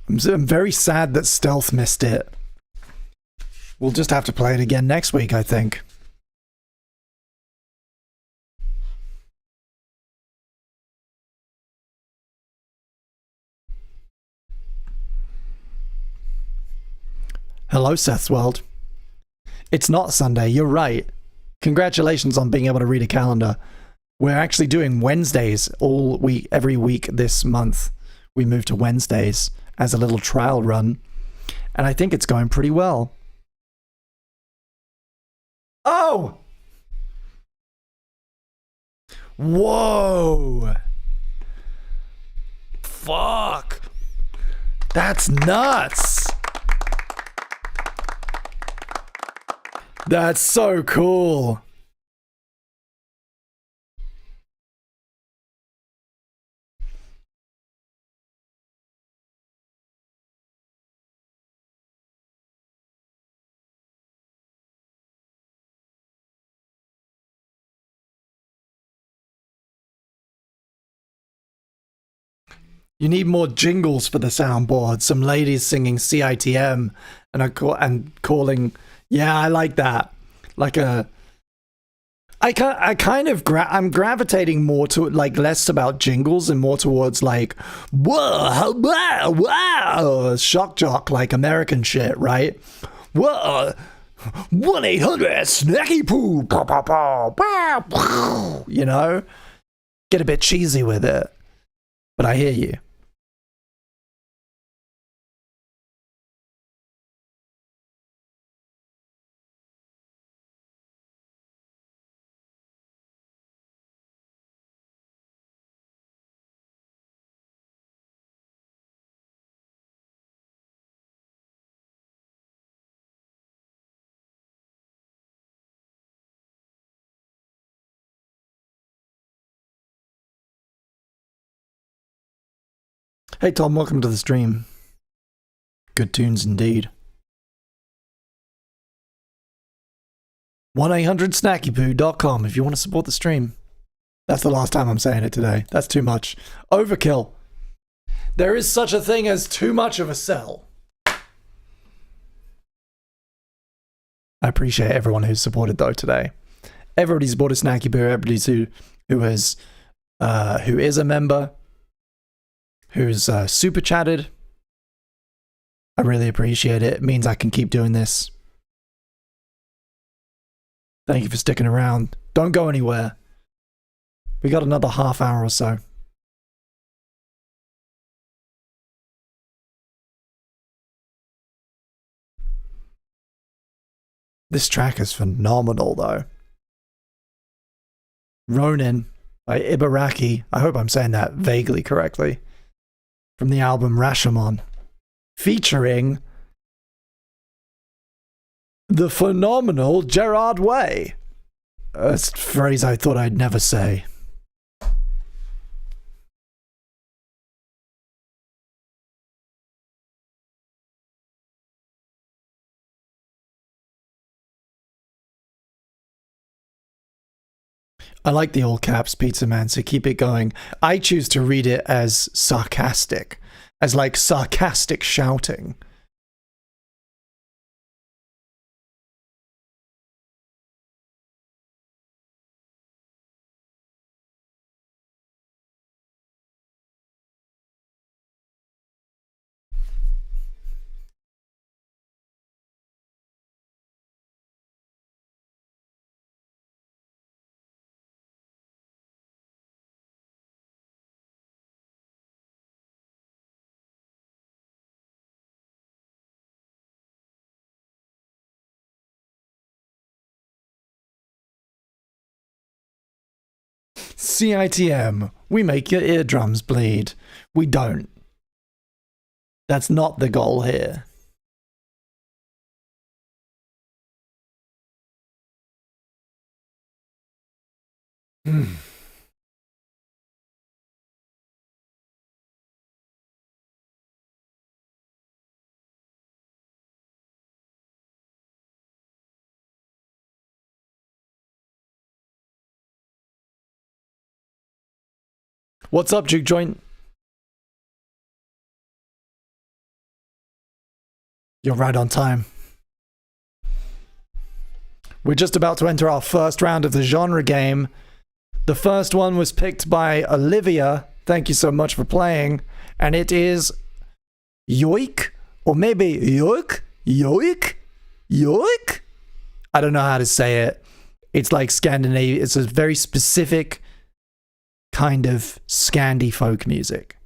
I'm very sad that Stealth missed it. We'll just have to play it again next week, I think. Hello, Seth's World. It's not Sunday, you're right. Congratulations on being able to read a calendar. We're actually doing Wednesdays all week, every week this month. We moved to Wednesdays as a little trial run, and I think it's going pretty well. Oh! Whoa! Fuck! That's nuts! That's so cool. You need more jingles for the soundboard. Some ladies singing CITM and calling. Yeah, I like that. Like a. I'm gravitating more to like less about jingles and more towards like whoa, wow, wow, shock jock, like American shit, right? Whoa, 1-800-snacky-poo, you know, get a bit cheesy with it, but I hear you. Hey Tom, welcome to the stream. Good tunes indeed. 1-800-snackipoo.com if you want to support the stream. That's the last time I'm saying it today. That's too much. Overkill. There is such a thing as too much of a sell. I appreciate everyone who's supported though today. Everybody's supported Snacky Poo. Everybody's who is a member, who's super chatted. I really appreciate it. It means I can keep doing this. Thank you for sticking around. Don't go anywhere. We got another half hour or so. This track is phenomenal though. Ronin by Ibaraki. I hope I'm saying that vaguely correctly. From the album Rashomon. Featuring the phenomenal Gerard Way. That's a phrase I thought I'd never say. I like the all caps Pizza Man, so keep it going. I choose to read it as sarcastic, as like sarcastic shouting. CITM, we make your eardrums bleed. We don't. That's not the goal here. What's up, Juke Joint? You're right on time. We're just about to enter our first round of the genre game. The first one was picked by Olivia. Thank you so much for playing. And it is yoik, or maybe yoik, yoik, yoik. I don't know how to say it. It's like Scandinavian. It's a very specific kind of Scandi folk music.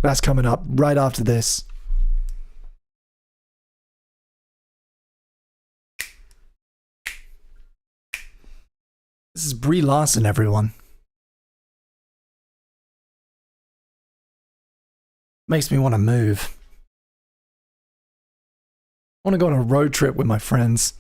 That's coming up right after this. This is Brie Larson, everyone. Makes me want to move. I want to go on a road trip with my friends.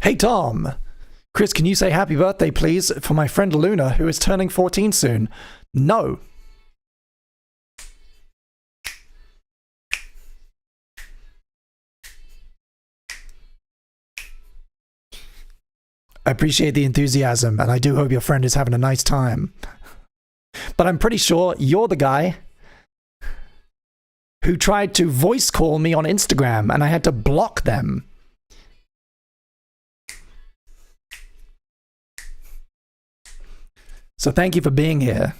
Hey Tom! Chris, can you say happy birthday, please, for my friend Luna, who is turning 14 soon? No. I appreciate the enthusiasm, and I do hope your friend is having a nice time. But I'm pretty sure you're the guy who tried to voice call me on Instagram, and I had to block them. So thank you for being here.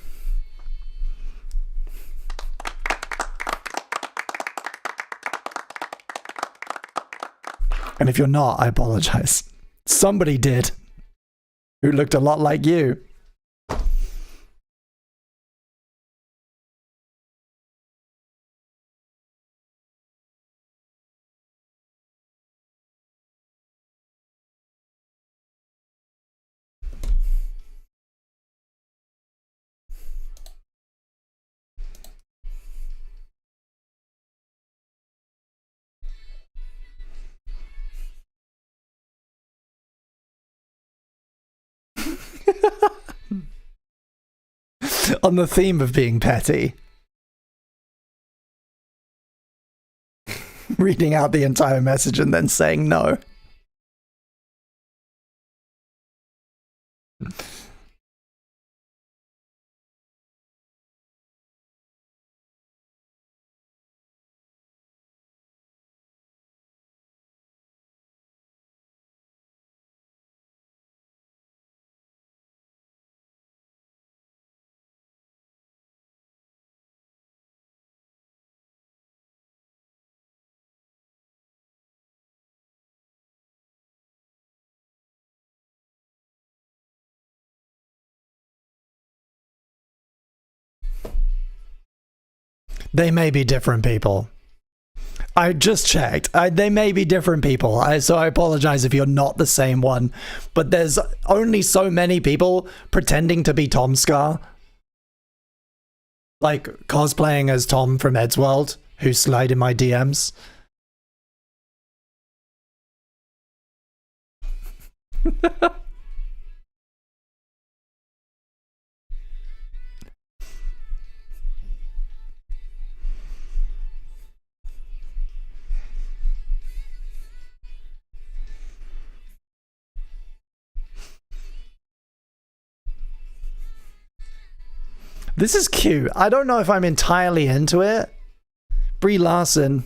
And if you're not, I apologize. Somebody did. Who looked a lot like you. On the theme of being petty. Reading out the entire message and then saying no. They may be different people. I just checked. They may be different people. So I apologize if you're not the same one. But there's only so many people pretending to be Tom Scar. Like cosplaying as Tom from Eddsworld, who slide in my DMs. This is cute. I don't know if I'm entirely into it. Brie Larson.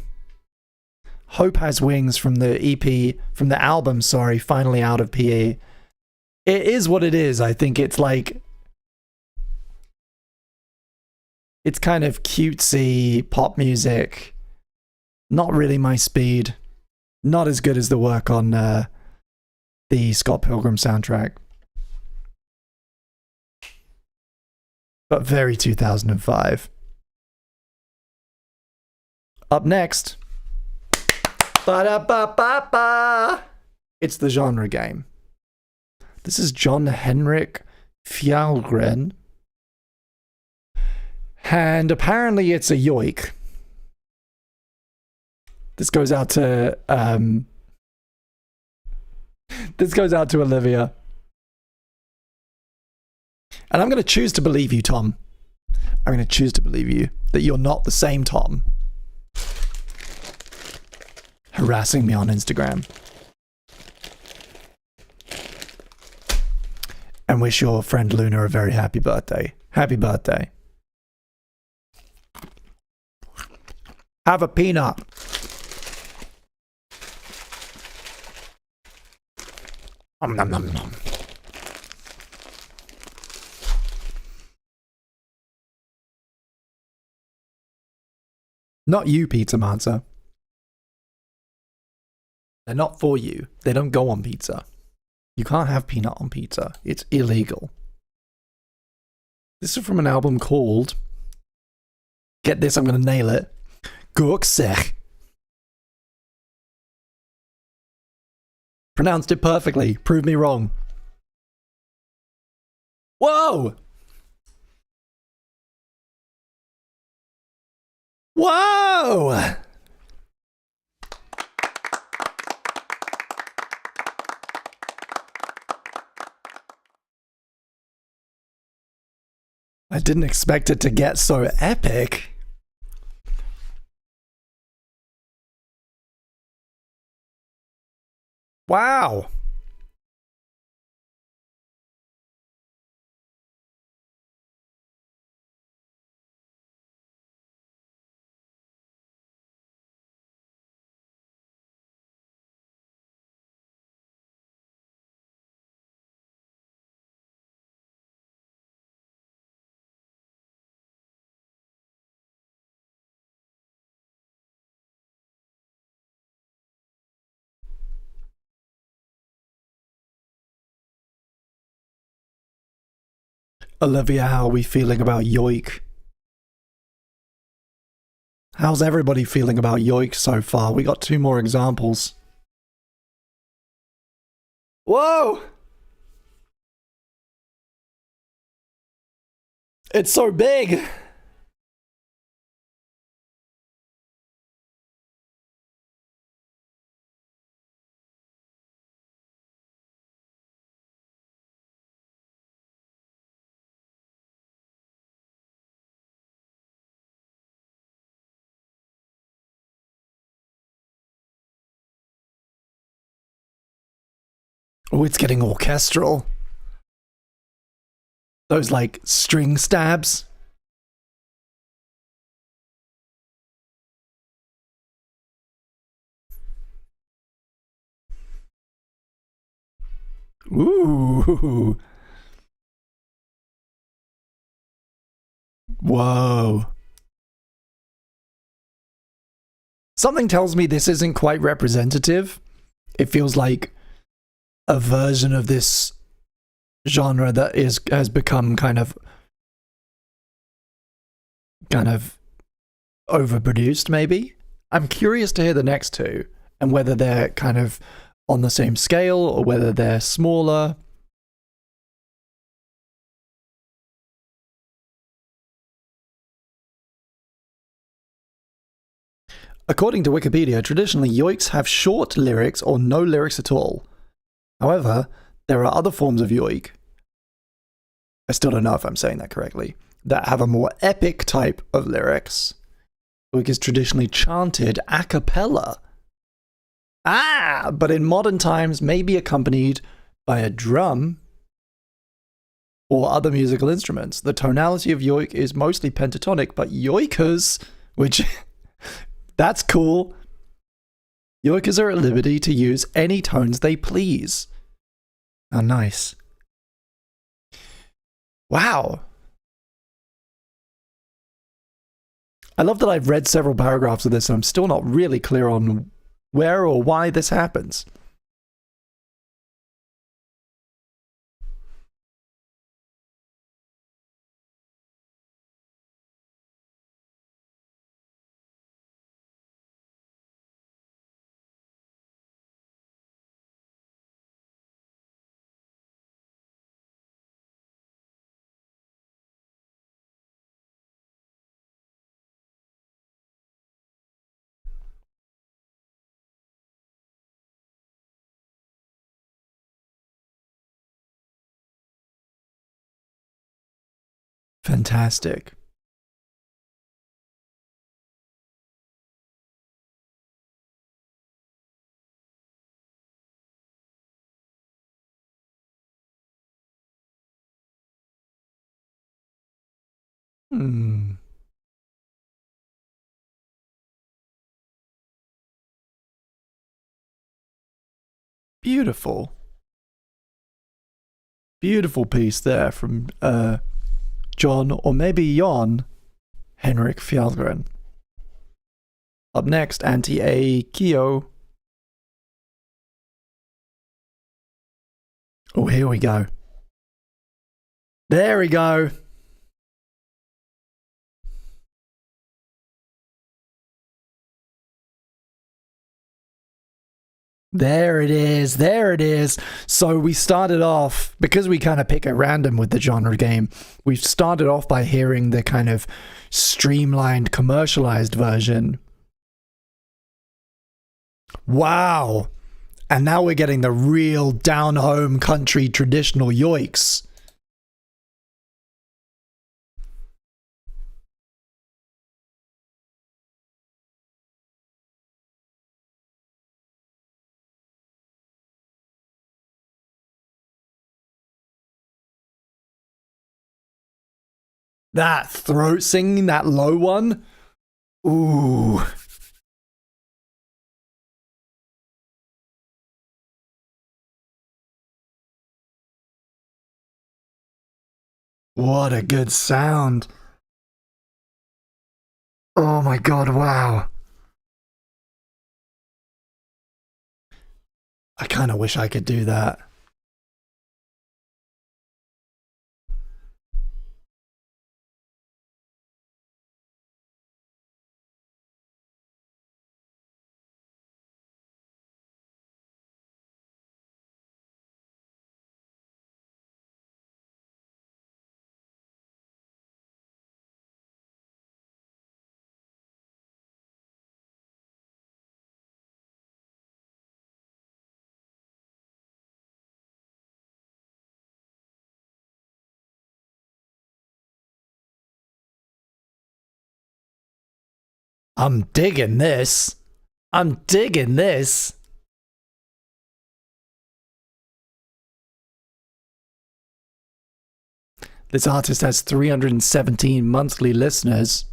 Hope Has Wings from the EP, from the album, sorry, finally out of PE. It is what it is. I think it's like... It's kind of cutesy pop music. Not really my speed. Not as good as the work on the Scott Pilgrim soundtrack. But very 2005. Up next. Ba-da-ba-ba-ba. It's the genre game. This is John Henrik Fjallgren. And apparently it's a yoik. This goes out to Olivia. And I'm going to choose to believe you, Tom. I'm going to choose to believe you that you're not the same Tom. Harassing me on Instagram. and wish your friend Luna a very happy birthday. Happy birthday. Have a peanut. Nom nom nom nom. Not you, Pizza Manza. They're not for you. They don't go on pizza. You can't have peanut on pizza. It's illegal. This is from an album called... Get this, I'm gonna nail it. Goksech. Pronounced it perfectly. Prove me wrong. Whoa! Whoa! I didn't expect it to get so epic. Wow. Olivia, how are we feeling about Yoik? How's everybody feeling about Yoik so far? We got 2 more examples. Whoa! It's so big! Oh, it's getting orchestral. Those, like, string stabs. Ooh. Whoa. Something tells me this isn't quite representative. It feels like a version of this genre that has become kind of overproduced, maybe. I'm curious to hear the next 2 and whether they're kind of on the same scale or whether they're smaller. According to Wikipedia, traditionally yoiks have short lyrics or no lyrics at all. However, there are other forms of yoik, I still don't know if I'm saying that correctly, that have a more epic type of lyrics. Yoik is traditionally chanted a cappella. But in modern times may be accompanied by a drum or other musical instruments. The tonality of yoik is mostly pentatonic, but yoikers, which... that's cool. Yoikers are at liberty to use any tones they please. Oh, nice. Wow. I love that I've read several paragraphs of this and I'm still not really clear on where or why this happens. Fantastic. Hmm. Beautiful. Beautiful piece there from John, or maybe Jon, Henrik Fjallgren. Up next, Anti-A Kyo. Oh, here we go. There we go. There it is. There it is. So we started off, because we kind of pick at random with the genre game, we started off by hearing the kind of streamlined, commercialized version. Wow. And now we're getting the real down-home country traditional yoiks. That throat singing, that low one. Ooh. What a good sound. Oh my god, wow. I kind of wish I could do that. I'm digging this. I'm digging this. This artist has 317 monthly listeners.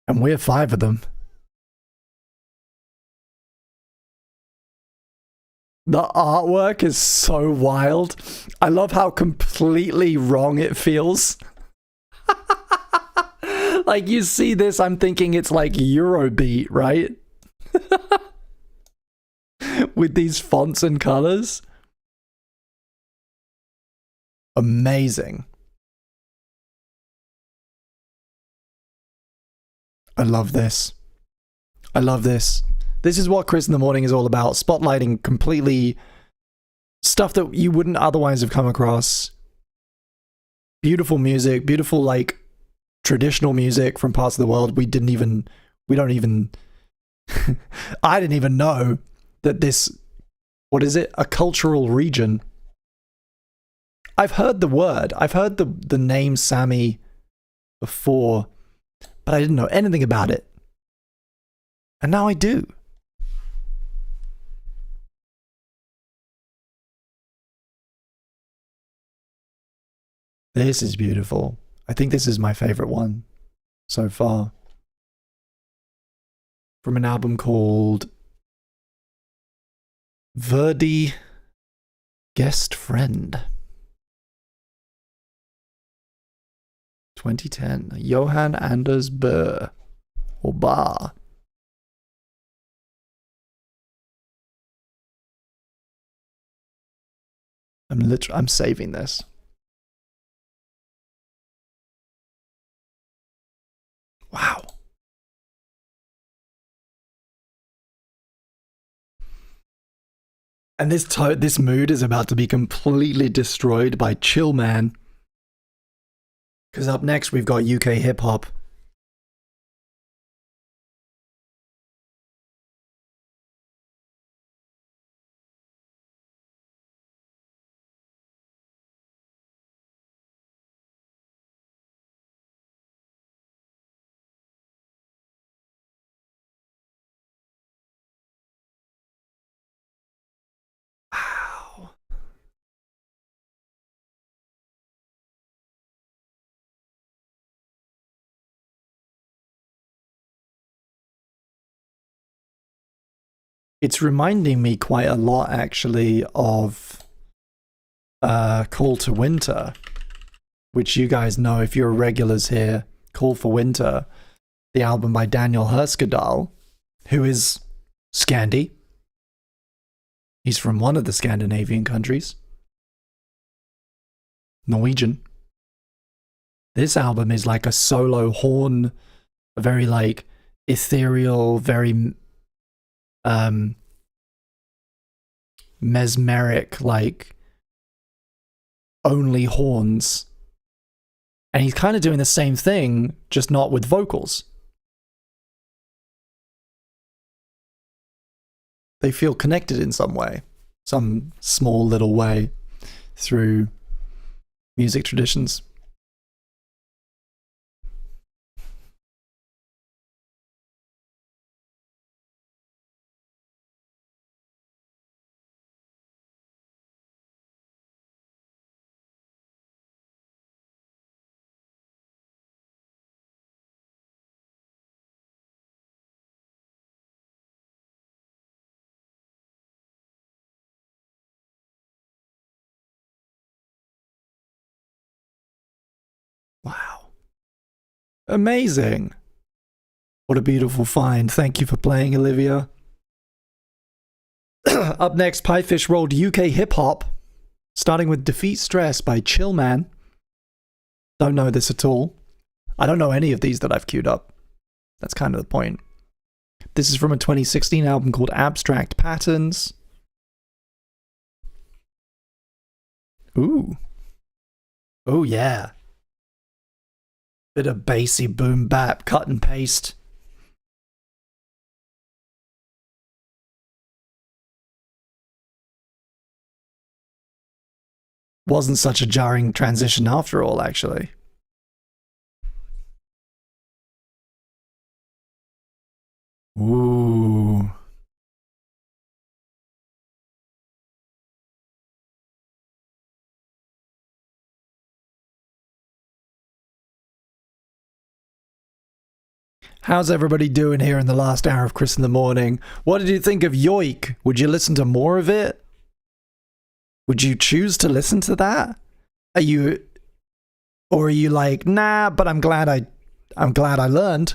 And we're 5 of them. The artwork is so wild. I love how completely wrong it feels. Like, you see this, I'm thinking it's like Eurobeat, right? With these fonts and colors. Amazing. I love this. I love this. This is what Chris in the Morning is all about. Spotlighting completely stuff that you wouldn't otherwise have come across. Beautiful music, beautiful, like, traditional music from parts of the world we don't even I didn't even know that this, what is it, a cultural region. I've heard the word, I've heard the name Sami before, but I didn't know anything about it. And now I do. This is beautiful. I think this is my favorite one so far. From an album called Verdi Guest Friend. 2010. Johan Anders Bø. Or Bar. I'm saving this. Wow. And this mood is about to be completely destroyed by Chill Man. Because up next we've got UK hip hop. Wow. It's reminding me quite a lot, actually, of Call to Winter, which you guys know if you're regulars here. Call for Winter, the album by Daniel Herskadal, who is Scandi. He's from one of the Scandinavian countries. Norwegian. This album is like a solo horn, a very like ethereal, very mesmeric, like only horns. And he's kind of doing the same thing, just not with vocals. They feel connected in some way, some small little way through music traditions. Wow. Amazing. What a beautiful find. Thank you for playing, Olivia. Up next, Piefish rolled UK hip hop, starting with Defeat Stress by Chillman. Don't know this at all. I don't know any of these that I've queued up. That's kind of the point. This is from a 2016 album called Abstract Patterns. Ooh. Oh, yeah. Bit of bassy boom bap, cut and paste. Wasn't such a jarring transition after all, actually. Ooh. How's everybody doing here in the last hour of Chris in the Morning? What did you think of Yoik? Would you listen to more of it? Would you choose to listen to that? Are you like, nah, but I'm glad I learned.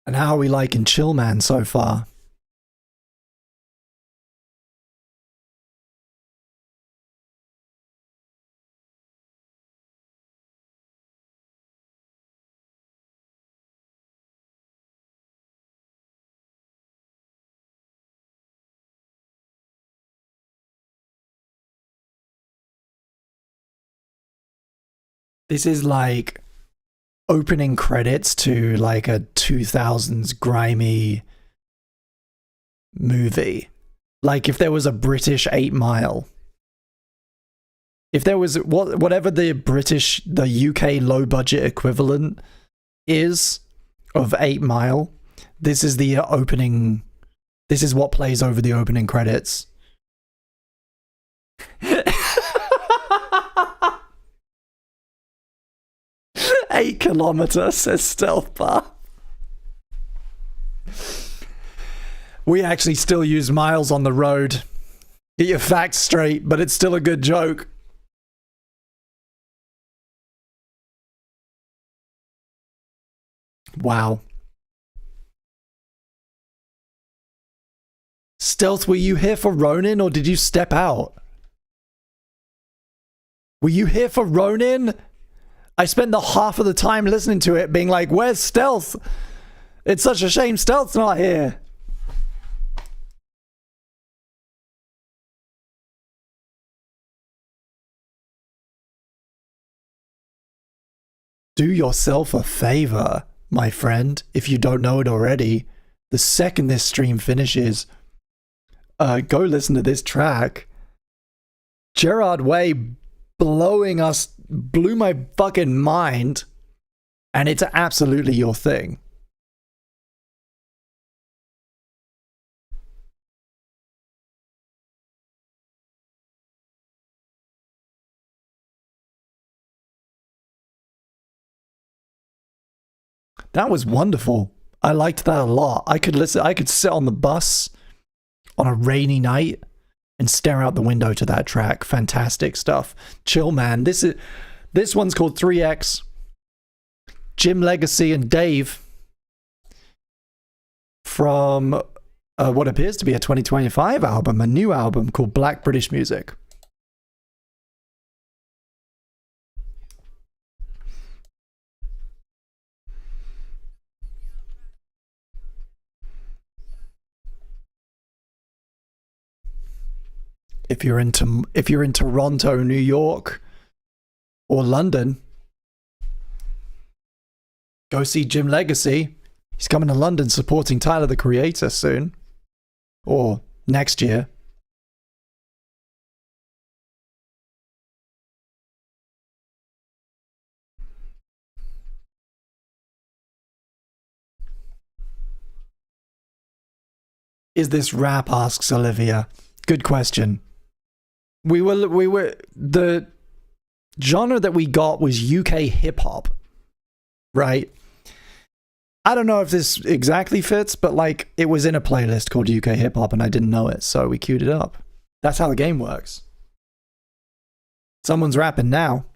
And how are we liking Chillman so far? This is like opening credits to like a 2000s grimy movie. Like if there was a British 8 Mile. If there was whatever the UK low budget equivalent is of 8 Mile, this is the opening. This is what plays over the opening credits. 8 kilometers, says Stealth Bar. We actually still use miles on the road. Get your facts straight, but it's still a good joke. Wow. Stealth, were you here for Ronin or did you step out? Were you here for Ronin? I spent the half of the time listening to it being like, where's Stealth? It's such a shame Stealth's not here. Do yourself a favor, my friend, if you don't know it already. The second this stream finishes, go listen to this track. Gerard Way blew my fucking mind, and it's absolutely your thing. That was wonderful. I liked that a lot. I could sit on the bus on a rainy night and stare out the window to that track. Fantastic stuff. Chill, man. This one's called 3X. Jim Legacy and Dave from what appears to be a 2025 album, a new album called Black British Music. If you're in Toronto, New York, or London, go see Jim Legacy. He's coming to London supporting Tyler the Creator soon. Or next year. Is this rap? Asks Olivia. Good question. The genre that we got was UK hip hop, right? I don't know if this exactly fits, but like it was in a playlist called UK hip hop and I didn't know it, so we queued it up. That's how the game works. Someone's rapping now.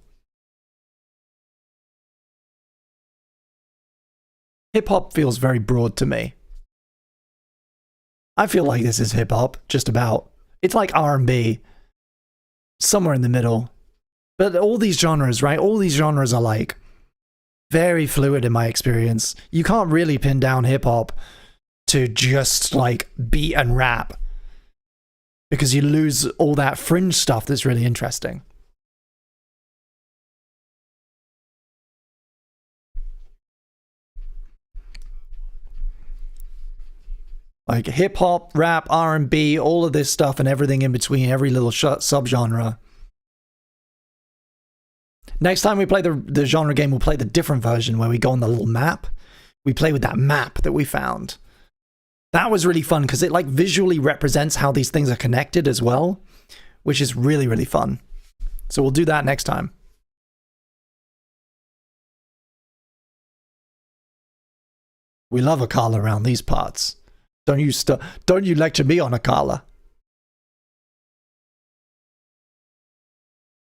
Hip hop feels very broad to me. I feel like this is hip hop, just about. It's like R&B, somewhere in the middle. But all these genres, right? All these genres are like very fluid in my experience. You can't really pin down hip hop to just like beat and rap because you lose all that fringe stuff that's really interesting. Like hip hop, rap, R&B, all of this stuff and everything in between, every little subgenre. Next time we play the genre game, we'll play the different version where we go on the little map. We play with that map that we found. That was really fun because it like visually represents how these things are connected as well, which is really, really fun. So we'll do that next time. We love Akala around these parts. Don't you lecture me on Akala.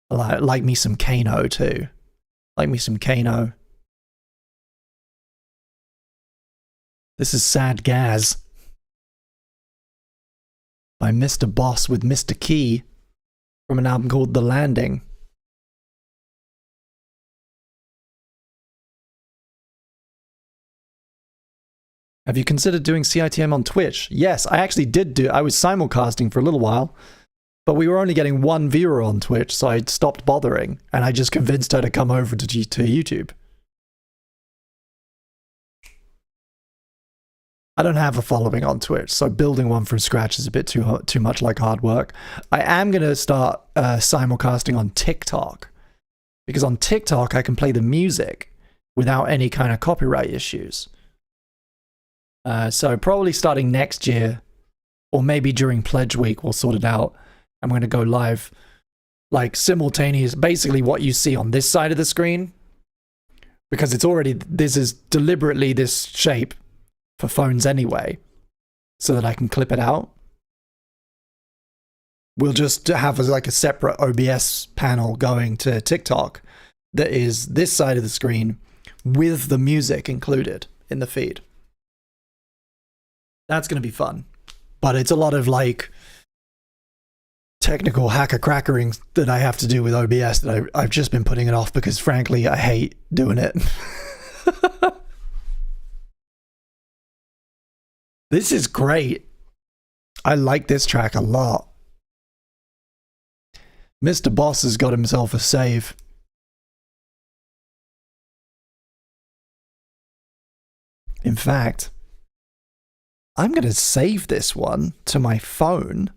Like me some Kano too. Like me some Kano. This is Sad Gaz by Mr. Boss with Mr. Key from an album called The Landing. Have you considered doing CITM on Twitch? Yes, I actually did I was simulcasting for a little while, but we were only getting one viewer on Twitch, so I stopped bothering, and I just convinced her to come over to YouTube. I don't have a following on Twitch, so building one from scratch is a bit too much like hard work. I am going to start simulcasting on TikTok, because on TikTok I can play the music without any kind of copyright issues. So probably starting next year, or maybe during Pledge Week, we'll sort it out. I'm going to go live, like simultaneous, basically what you see on this side of the screen, because this is deliberately this shape for phones anyway, so that I can clip it out. We'll just have like a separate OBS panel going to TikTok that is this side of the screen with the music included in the feed. That's going to be fun. But it's a lot of like technical hacker-crackering that I have to do with OBS that I've just been putting it off because frankly I hate doing it. This is great. I like this track a lot. Mr. Boss has got himself a save. In fact, I'm going to save this one to my phone.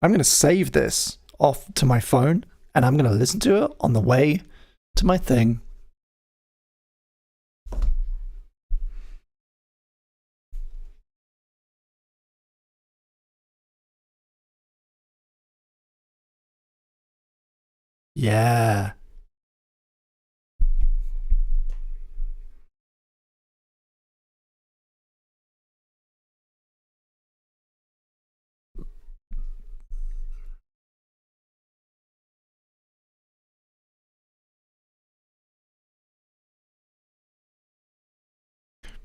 I'm going to save this off to my phone and I'm going to listen to it on the way to my thing. Yeah.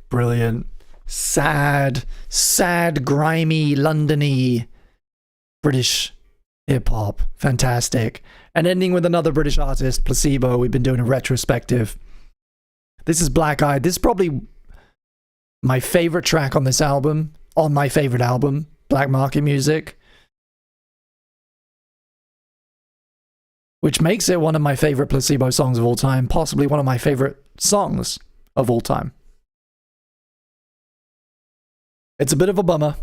Brilliant. Sad, grimy, Londony British hip hop. Fantastic. And ending with another British artist, Placebo. We've been doing a retrospective. This is Black Eyed. This is probably my favorite track on this album, on my favorite album, Black Market Music. Which makes it one of my favorite Placebo songs of all time, possibly one of my favorite songs of all time. It's a bit of a bummer,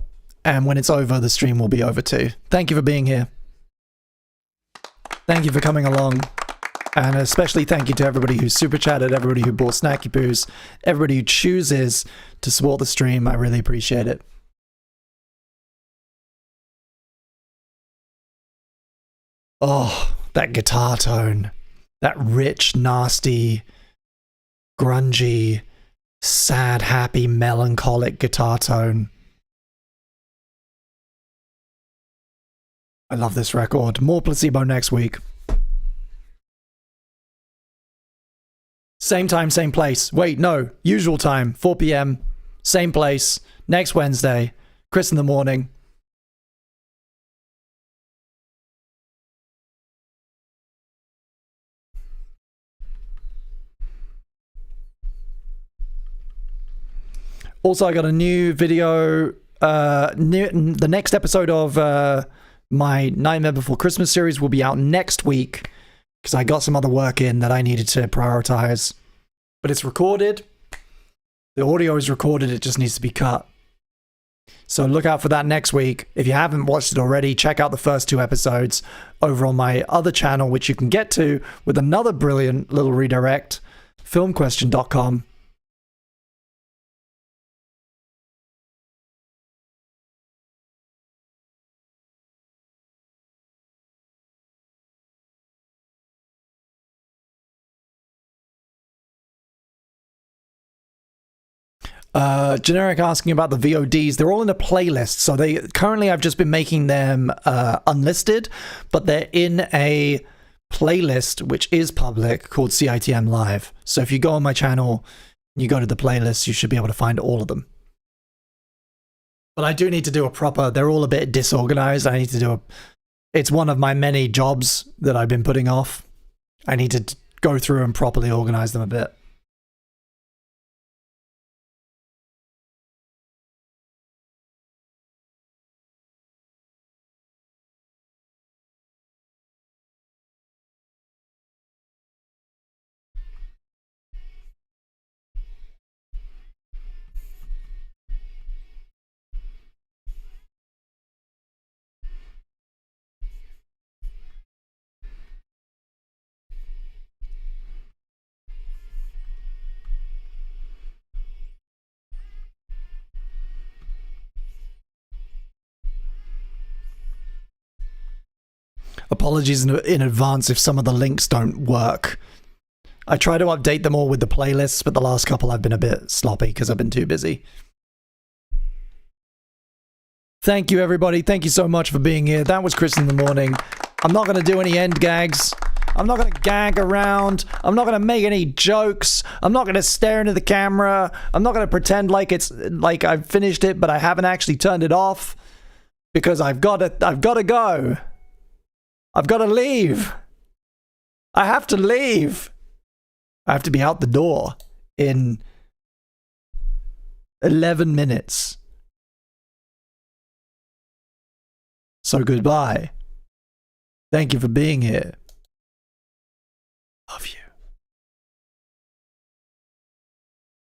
and when it's over, the stream will be over too. Thank you for being here. Thank you for coming along. And especially thank you to everybody who super chatted, everybody who bought Snacky Poos, everybody who chooses to support the stream. I really appreciate it. Oh, that guitar tone. That rich, nasty, grungy, sad, happy, melancholic guitar tone. I love this record. More Placebo next week. Same time, same place. Wait, no. Usual time, 4 p.m. Same place. Next Wednesday. Chris in the morning. Also, I got a new video. The next episode of my Nightmare Before Christmas series will be out next week because I got some other work in that I needed to prioritize. But it's recorded. The audio is recorded. It just needs to be cut. So look out for that next week. If you haven't watched it already, check out the first 2 episodes over on my other channel, which you can get to with another brilliant little redirect, filmquestion.com. Generic asking about the VODs. They're all in a playlist. So currently I've just been making them unlisted, but they're in a playlist which is public called CITM Live. So if you go on my channel, you go to the playlist, you should be able to find all of them. But I do need to do a proper, they're all a bit disorganized. I need to do it's one of my many jobs that I've been putting off. I need to go through and properly organize them a bit. Apologies in advance if some of the links don't work. I try to update them all with the playlists, but the last couple I've been a bit sloppy because I've been too busy. Thank you, everybody. Thank you so much for being here. That was Chris in the morning. I'm not going to do any end gags. I'm not going to gag around. I'm not going to make any jokes. I'm not going to stare into the camera. I'm not going to pretend like it's like I've finished it, but I haven't actually turned it off because I've got to go. I've got to leave. I have to leave. I have to be out the door in 11 minutes. So goodbye. Thank you for being here. Love you.